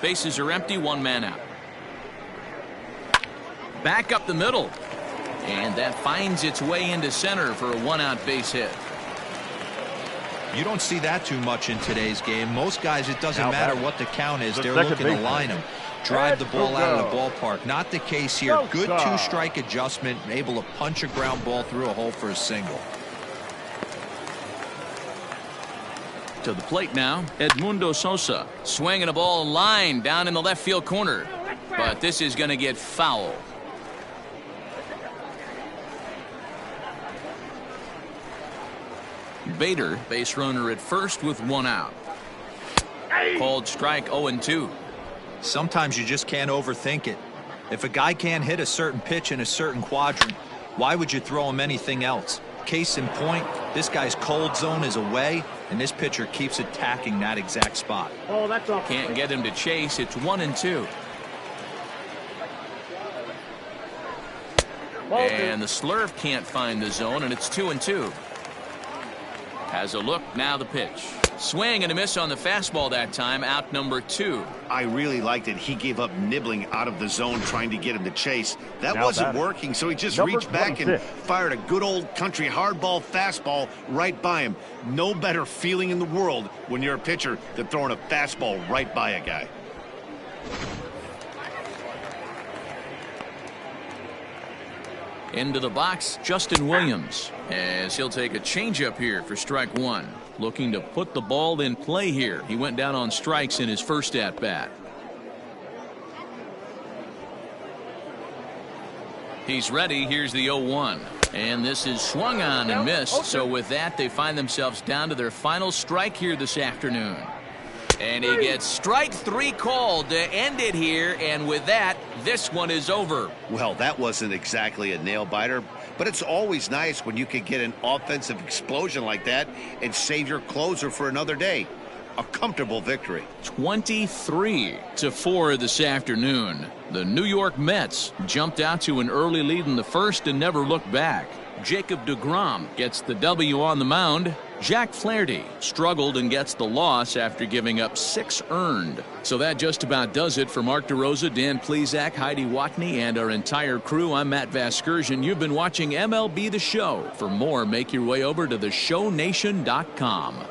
[SPEAKER 2] Bases are empty, one man out. Back up the middle. And that finds its way into center for a one-out base hit.
[SPEAKER 5] You don't see that too much in today's game. Most guys, it doesn't matter what the count is. They're looking to line them. Drive the ball out of the ballpark. Not the case here. Good two-strike adjustment. Able to punch a ground ball through a hole for a single.
[SPEAKER 2] To the plate now, Edmundo Sosa. Swinging a ball line down in the left field corner. But this is going to get foul. Bader, base runner at first with one out. Called strike 0-2.
[SPEAKER 5] Sometimes you just can't overthink it. If a guy can't hit a certain pitch in a certain quadrant, why would you throw him anything else? Case in point, this guy's cold zone is away, and this pitcher keeps attacking that exact spot.
[SPEAKER 6] Oh, that's off.
[SPEAKER 2] Can't get him to chase. It's 1-2. And the slurve can't find the zone, and it's 2-2. Has a look, now the pitch. Swing and a miss on the fastball that time, out number 2.
[SPEAKER 3] I really liked it. He gave up nibbling out of the zone trying to get him to chase. That wasn't working, so he just reached back and fired a good old country hardball fastball right by him. No better feeling in the world when you're a pitcher than throwing a fastball right by a guy.
[SPEAKER 2] Into the box, Justin Williams, as he'll take a changeup here for strike one. Looking to put the ball in play here. He went down on strikes in his first at bat. He's ready. Here's the 0-1. And this is swung on and missed. So with that, they find themselves down to their final strike here this afternoon. And he gets strike 3 called to end it here. And with that, this one is over.
[SPEAKER 3] Well, that wasn't exactly a nail-biter, but it's always nice when you can get an offensive explosion like that and save your closer for another day. A comfortable victory.
[SPEAKER 2] 23-4 this afternoon. The New York Mets jumped out to an early lead in the first and never looked back. Jacob deGrom gets the W on the mound. Jack Flaherty struggled and gets the loss after giving up 6 earned. So that just about does it for Mark DeRosa, Dan Plesac, Heidi Watney, and our entire crew. I'm Matt Vasgersian. You've been watching MLB The Show. For more, make your way over to theshownation.com.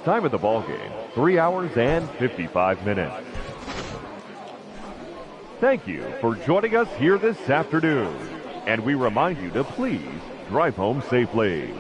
[SPEAKER 4] Time of the ball game, 3 hours and 55 minutes. Thank you for joining us here this afternoon, and we remind you to please drive home safely.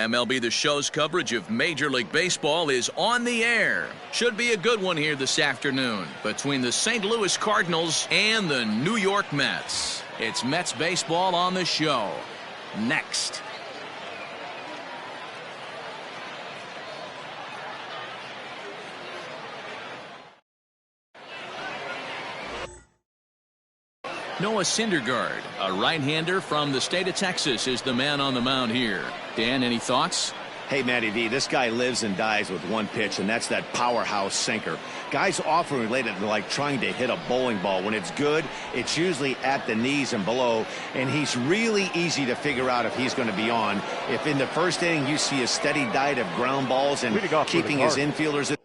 [SPEAKER 2] MLB The Show's coverage of Major League Baseball is on the air. Should be a good one here this afternoon between the St. Louis Cardinals and the New York Mets. It's Mets baseball on the show. Next. Noah Syndergaard, a right-hander from the state of Texas, is the man on the mound here. Dan, any thoughts?
[SPEAKER 3] Hey, Matty V, this guy lives and dies with one pitch, and that's that powerhouse sinker. Guys often relate it to like trying to hit a bowling ball. When it's good, it's usually at the knees and below, and he's really easy to figure out if he's going to be on. If in the first inning you see a steady diet of ground balls and keeping his infielders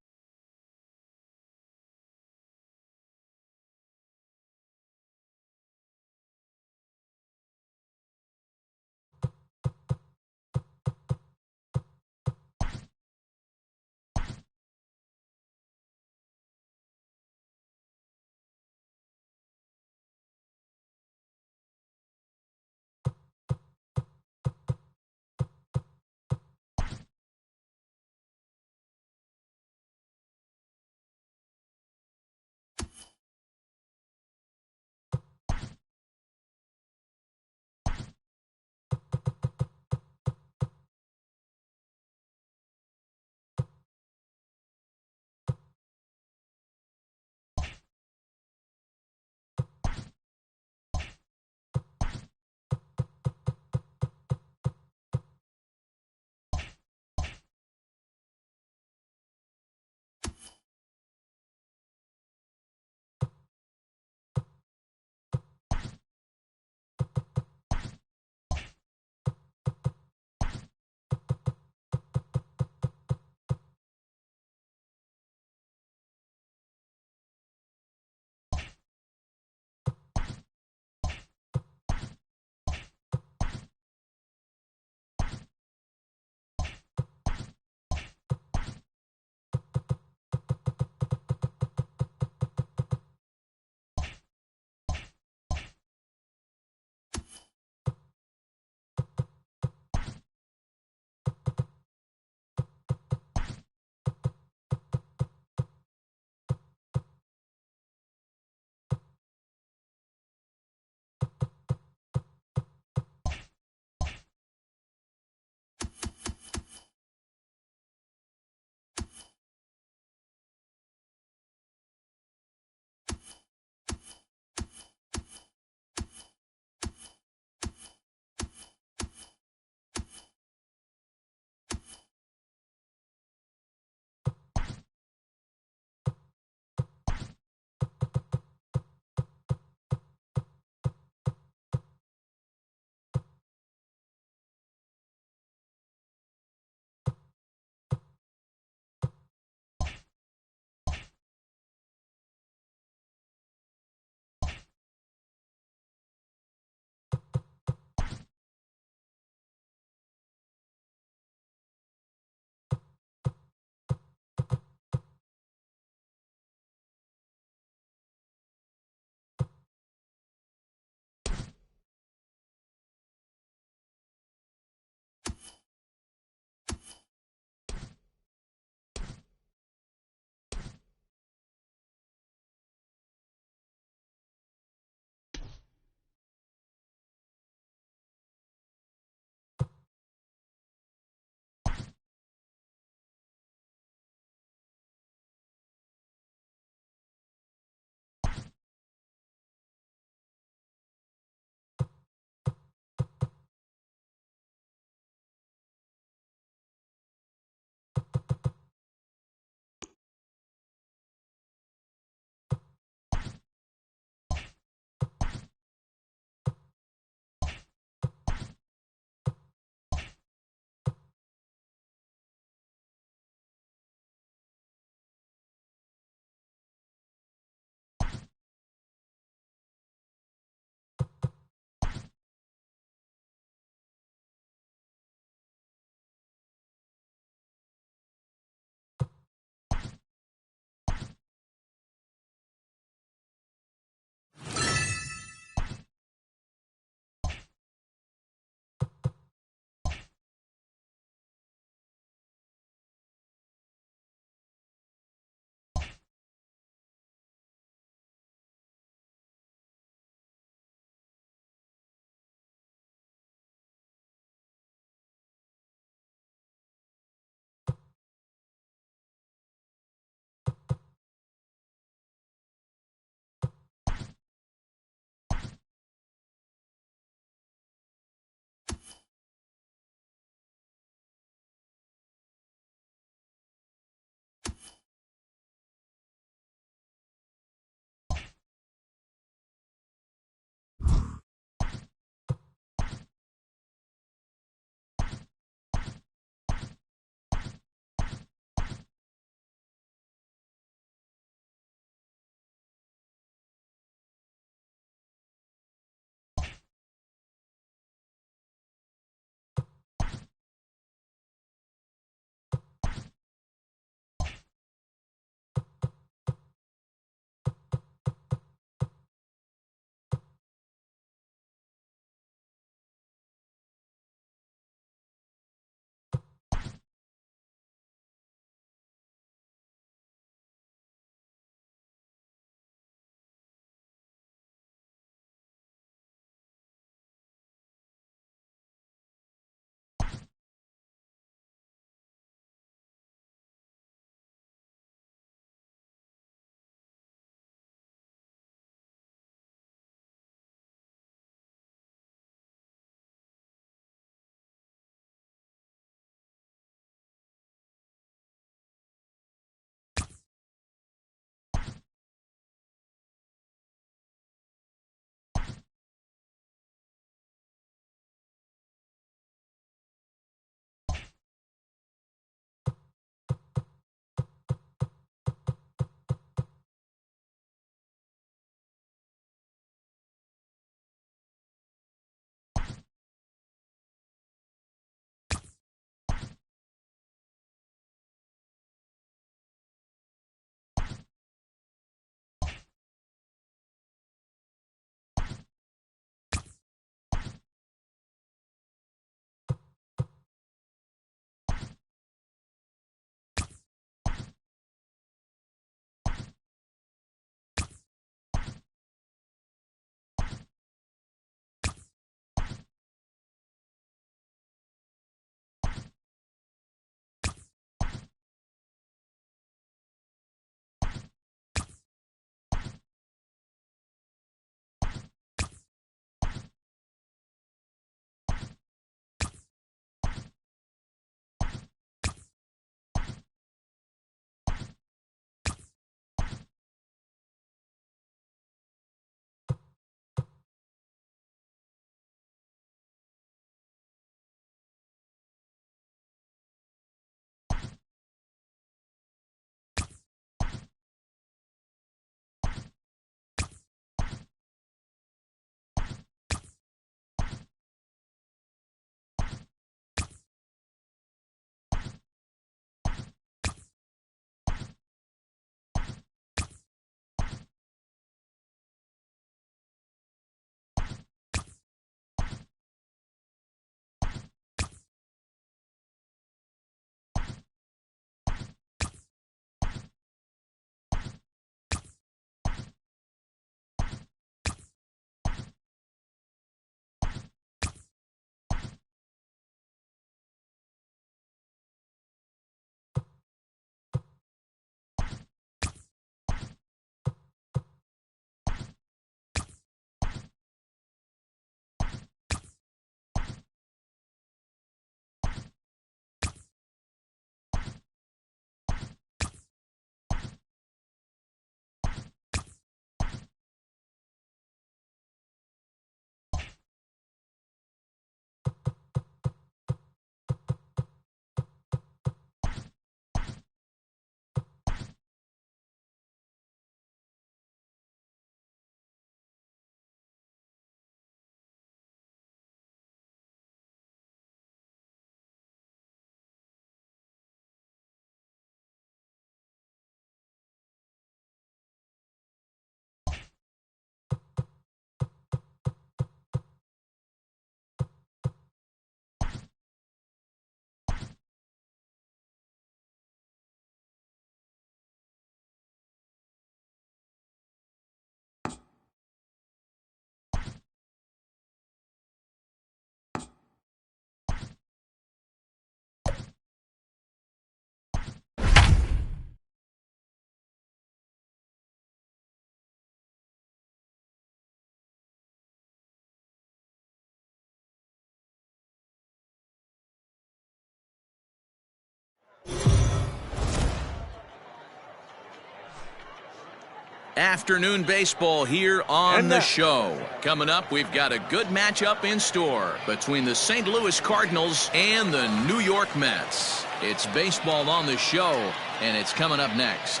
[SPEAKER 2] Afternoon baseball here on the show. Coming up, we've got a good matchup in store between the St. Louis Cardinals and the New York Mets. It's baseball on the show, and it's coming up next.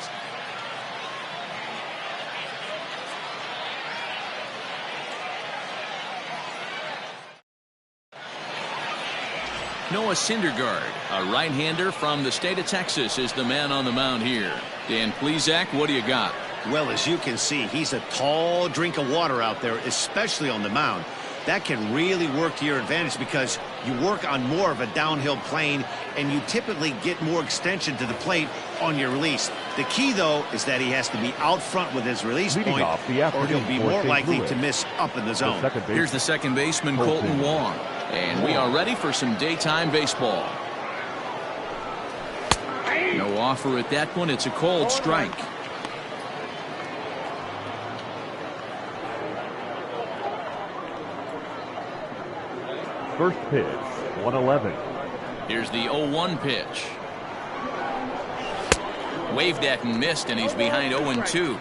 [SPEAKER 2] Noah Syndergaard, a right-hander from the state of Texas, is the man on the mound here. Dan Plesac, what do you got?
[SPEAKER 3] Well, as you can see, he's a tall drink of water out there, especially on the mound. That can really work to your advantage because you work on more of a downhill plane and you typically get more extension to the plate on your release. The key, though, is that he has to be out front with his release point or he'll be more likely to miss up in the zone.
[SPEAKER 2] Here's the second baseman, Colton Wong. And we are ready for some daytime baseball. No offer at that one. It's a cold strike.
[SPEAKER 4] First pitch, 111.
[SPEAKER 2] Here's the 0-1 pitch. Waved at and missed, and he's behind 0-2.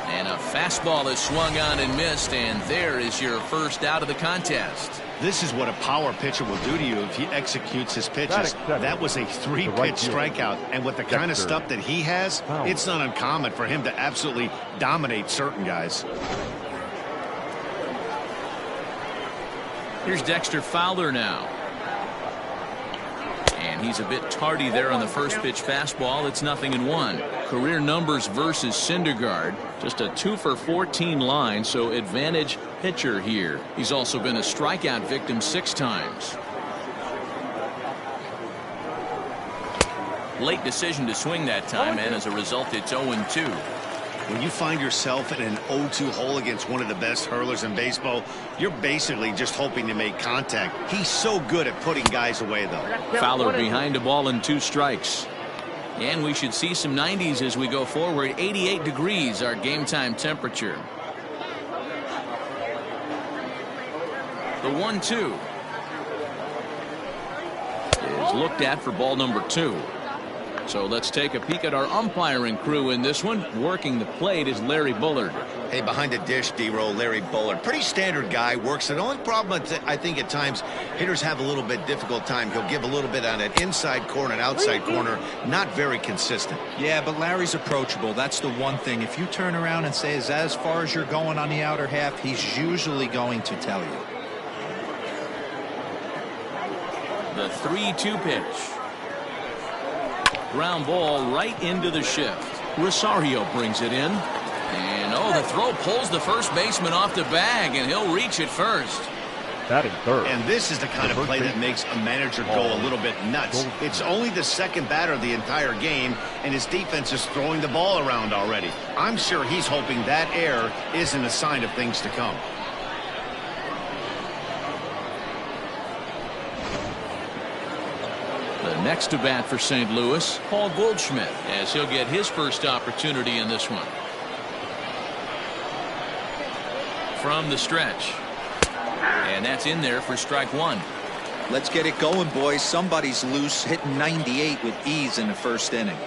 [SPEAKER 2] And a fastball is swung on and missed, and there is your first out of the contest.
[SPEAKER 3] This is what a power pitcher will do to you if he executes his pitches. That was a three-pitch strikeout, and with the kind of stuff that he has, it's not uncommon for him to absolutely dominate certain guys.
[SPEAKER 2] Here's Dexter Fowler now. And he's a bit tardy there on the first pitch fastball. It's 0-1. Career numbers versus Syndergaard. Just a 2 for 14 line, so advantage pitcher here. He's also been a strikeout victim 6 times. Late decision to swing that time, and as a result, it's 0-2.
[SPEAKER 3] When you find yourself in an 0-2 hole against one of the best hurlers in baseball, you're basically just hoping to make contact. He's so good at putting guys away, though.
[SPEAKER 2] Fowler behind a ball and 2 strikes. And we should see some 90s as we go forward. 88 degrees, our game time temperature. The 1-2 is looked at for ball number 2. So let's take a peek at our umpiring crew in this one. Working the plate is Larry Bullard.
[SPEAKER 3] Hey, behind the dish, D-Roll, Larry Bullard. Pretty standard guy, works it. The only problem I think at times hitters have a little bit difficult time. He'll give a little bit on an inside corner and outside corner. Not very consistent.
[SPEAKER 5] Yeah, but Larry's approachable. That's the one thing. If you turn around and say, as far as you're going on the outer half, he's usually going to tell you.
[SPEAKER 2] The 3-2 pitch. Ground ball right into the shift. Rosario brings it in. And, oh, the throw pulls the first baseman off the bag, and he'll reach it first.
[SPEAKER 4] Batting third.
[SPEAKER 3] And this is the kind of play that makes a manager go a little bit nuts. It's only the second batter of the entire game, and his defense is throwing the ball around already. I'm sure he's hoping that error isn't a sign of things to come.
[SPEAKER 2] The next to bat for St. Louis, Paul Goldschmidt, as he'll get his first opportunity in this one. From the stretch. And that's in there for strike 1.
[SPEAKER 5] Let's get it going, boys. Somebody's loose, hitting 98 with ease in the first inning.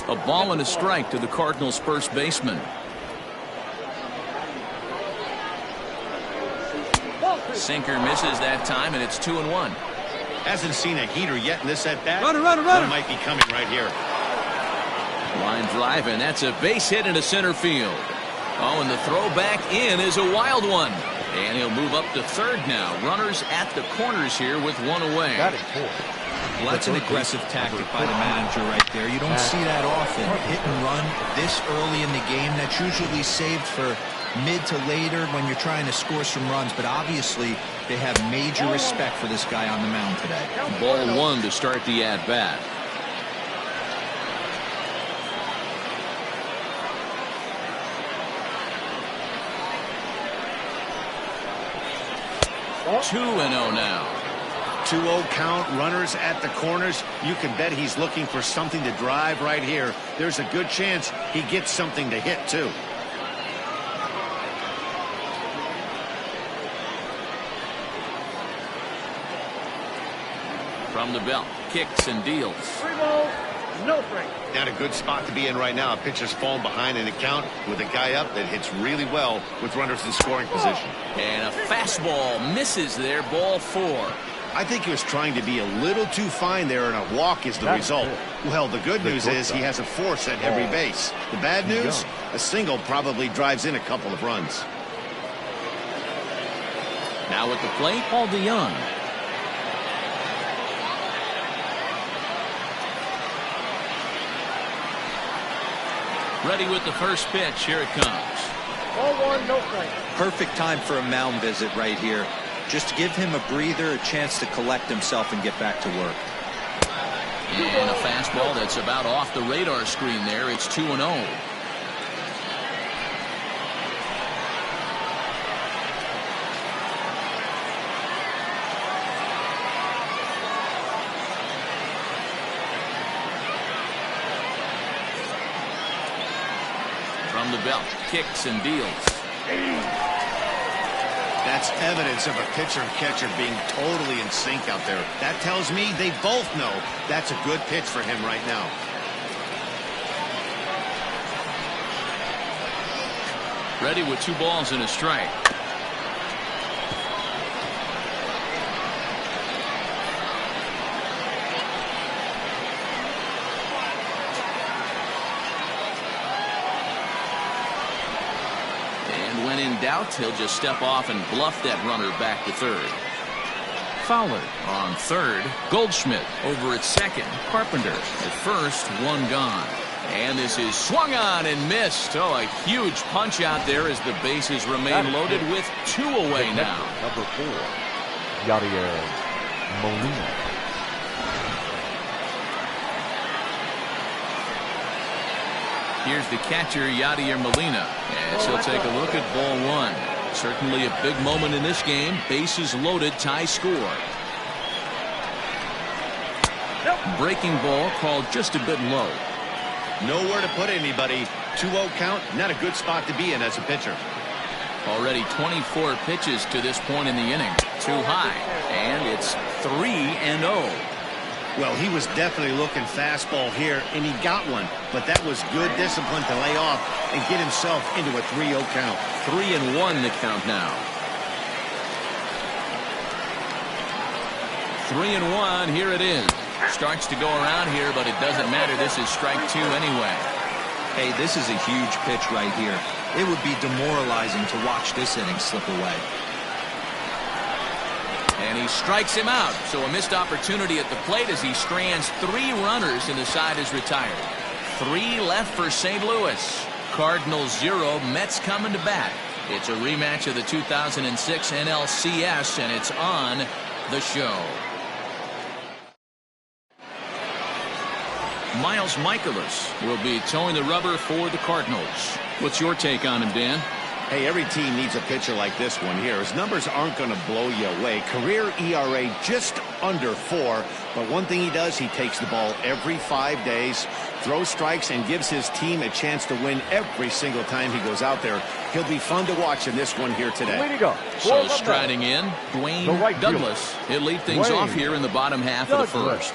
[SPEAKER 2] A ball and a strike to the Cardinals' first baseman. Sinker misses that time, and it's 2-1.
[SPEAKER 3] Hasn't seen a heater yet in this at-bat.
[SPEAKER 6] Runner.
[SPEAKER 3] One might be coming right here.
[SPEAKER 2] Line drive, and that's a base hit into center field. Oh, and the throw back in is a wild one. And he'll move up to third now. Runners at the corners here with one away.
[SPEAKER 5] Well, that's an aggressive tactic by the manager right there. You don't see that often. Hit and run this early in the game. That's usually saved for mid to later when you're trying to score some runs. But obviously, they have major respect for this guy on the mound today.
[SPEAKER 2] Ball 1 to start the at-bat. 2-0 now.
[SPEAKER 3] 2-0 count, runners at the corners. You can bet he's looking for something to drive right here. There's a good chance he gets something to hit, too.
[SPEAKER 2] From the belt, kicks and deals.
[SPEAKER 6] 3 balls, no strike.
[SPEAKER 3] Not a good spot to be in right now. A pitcher's falling behind in the count with a guy up that hits really well with runners in scoring position.
[SPEAKER 2] And a fastball misses there, ball 4.
[SPEAKER 3] I think he was trying to be a little too fine there, and a walk is the result. Well, the good news is he has a force at every base. The bad news, a single probably drives in a couple of runs.
[SPEAKER 2] Now at the plate, Paul DeYoung. Ready with the first pitch. Here it comes.
[SPEAKER 6] Ball 1, no strike.
[SPEAKER 5] Perfect time for a mound visit right here. Just give him a breather, a chance to collect himself and get back to work.
[SPEAKER 2] And a fastball that's about off the radar screen there. It's 2-0. From the belt, kicks and deals.
[SPEAKER 3] That's evidence of a pitcher and catcher being totally in sync out there. That tells me they both know that's a good pitch for him right now.
[SPEAKER 2] Ready with 2 balls and a strike. When in doubt, he'll just step off and bluff that runner back to third. Fowler on third. Goldschmidt over at second. Carpenter at first. 1 gone. And this is swung on and missed. Oh, a huge punch out there as the bases remain loaded with 2 away now.
[SPEAKER 4] Number 4, Yadier Molina.
[SPEAKER 2] Here's the catcher, Yadier Molina, as he'll take a look at ball 1. Certainly a big moment in this game. Bases loaded, tie score. Breaking ball called just a bit low.
[SPEAKER 3] Nowhere to put anybody. 2-0 count, not a good spot to be in as a pitcher.
[SPEAKER 2] Already 24 pitches to this point in the inning. Too high, and it's 3-0.
[SPEAKER 3] Well, he was definitely looking fastball here, and he got one. But that was good discipline to lay off and get himself into a 3-0 count.
[SPEAKER 2] 3-1 the count now. 3-1, here it is. Starts to go around here, but it doesn't matter. This is strike 2 anyway.
[SPEAKER 5] Hey, this is a huge pitch right here. It would be demoralizing to watch this inning slip away.
[SPEAKER 2] And he strikes him out. So a missed opportunity at the plate as he strands 3 runners and the side is retired. 3 left for St. Louis. Cardinals 0, Mets coming to bat. It's a rematch of the 2006 NLCS, and it's on the show. Miles Mikolas will be towing the rubber for the Cardinals. What's your take on him, Dan?
[SPEAKER 3] Hey, every team needs a pitcher like this one here. His numbers aren't going to blow you away. Career ERA just under 4. But one thing he does, he takes the ball every 5 days, throws strikes, and gives his team a chance to win every single time he goes out there. He'll be fun to watch in this one here today.
[SPEAKER 4] Way to go.
[SPEAKER 2] So striding in, Dwayne Douglas. He'll lead things off here in the bottom half of the first.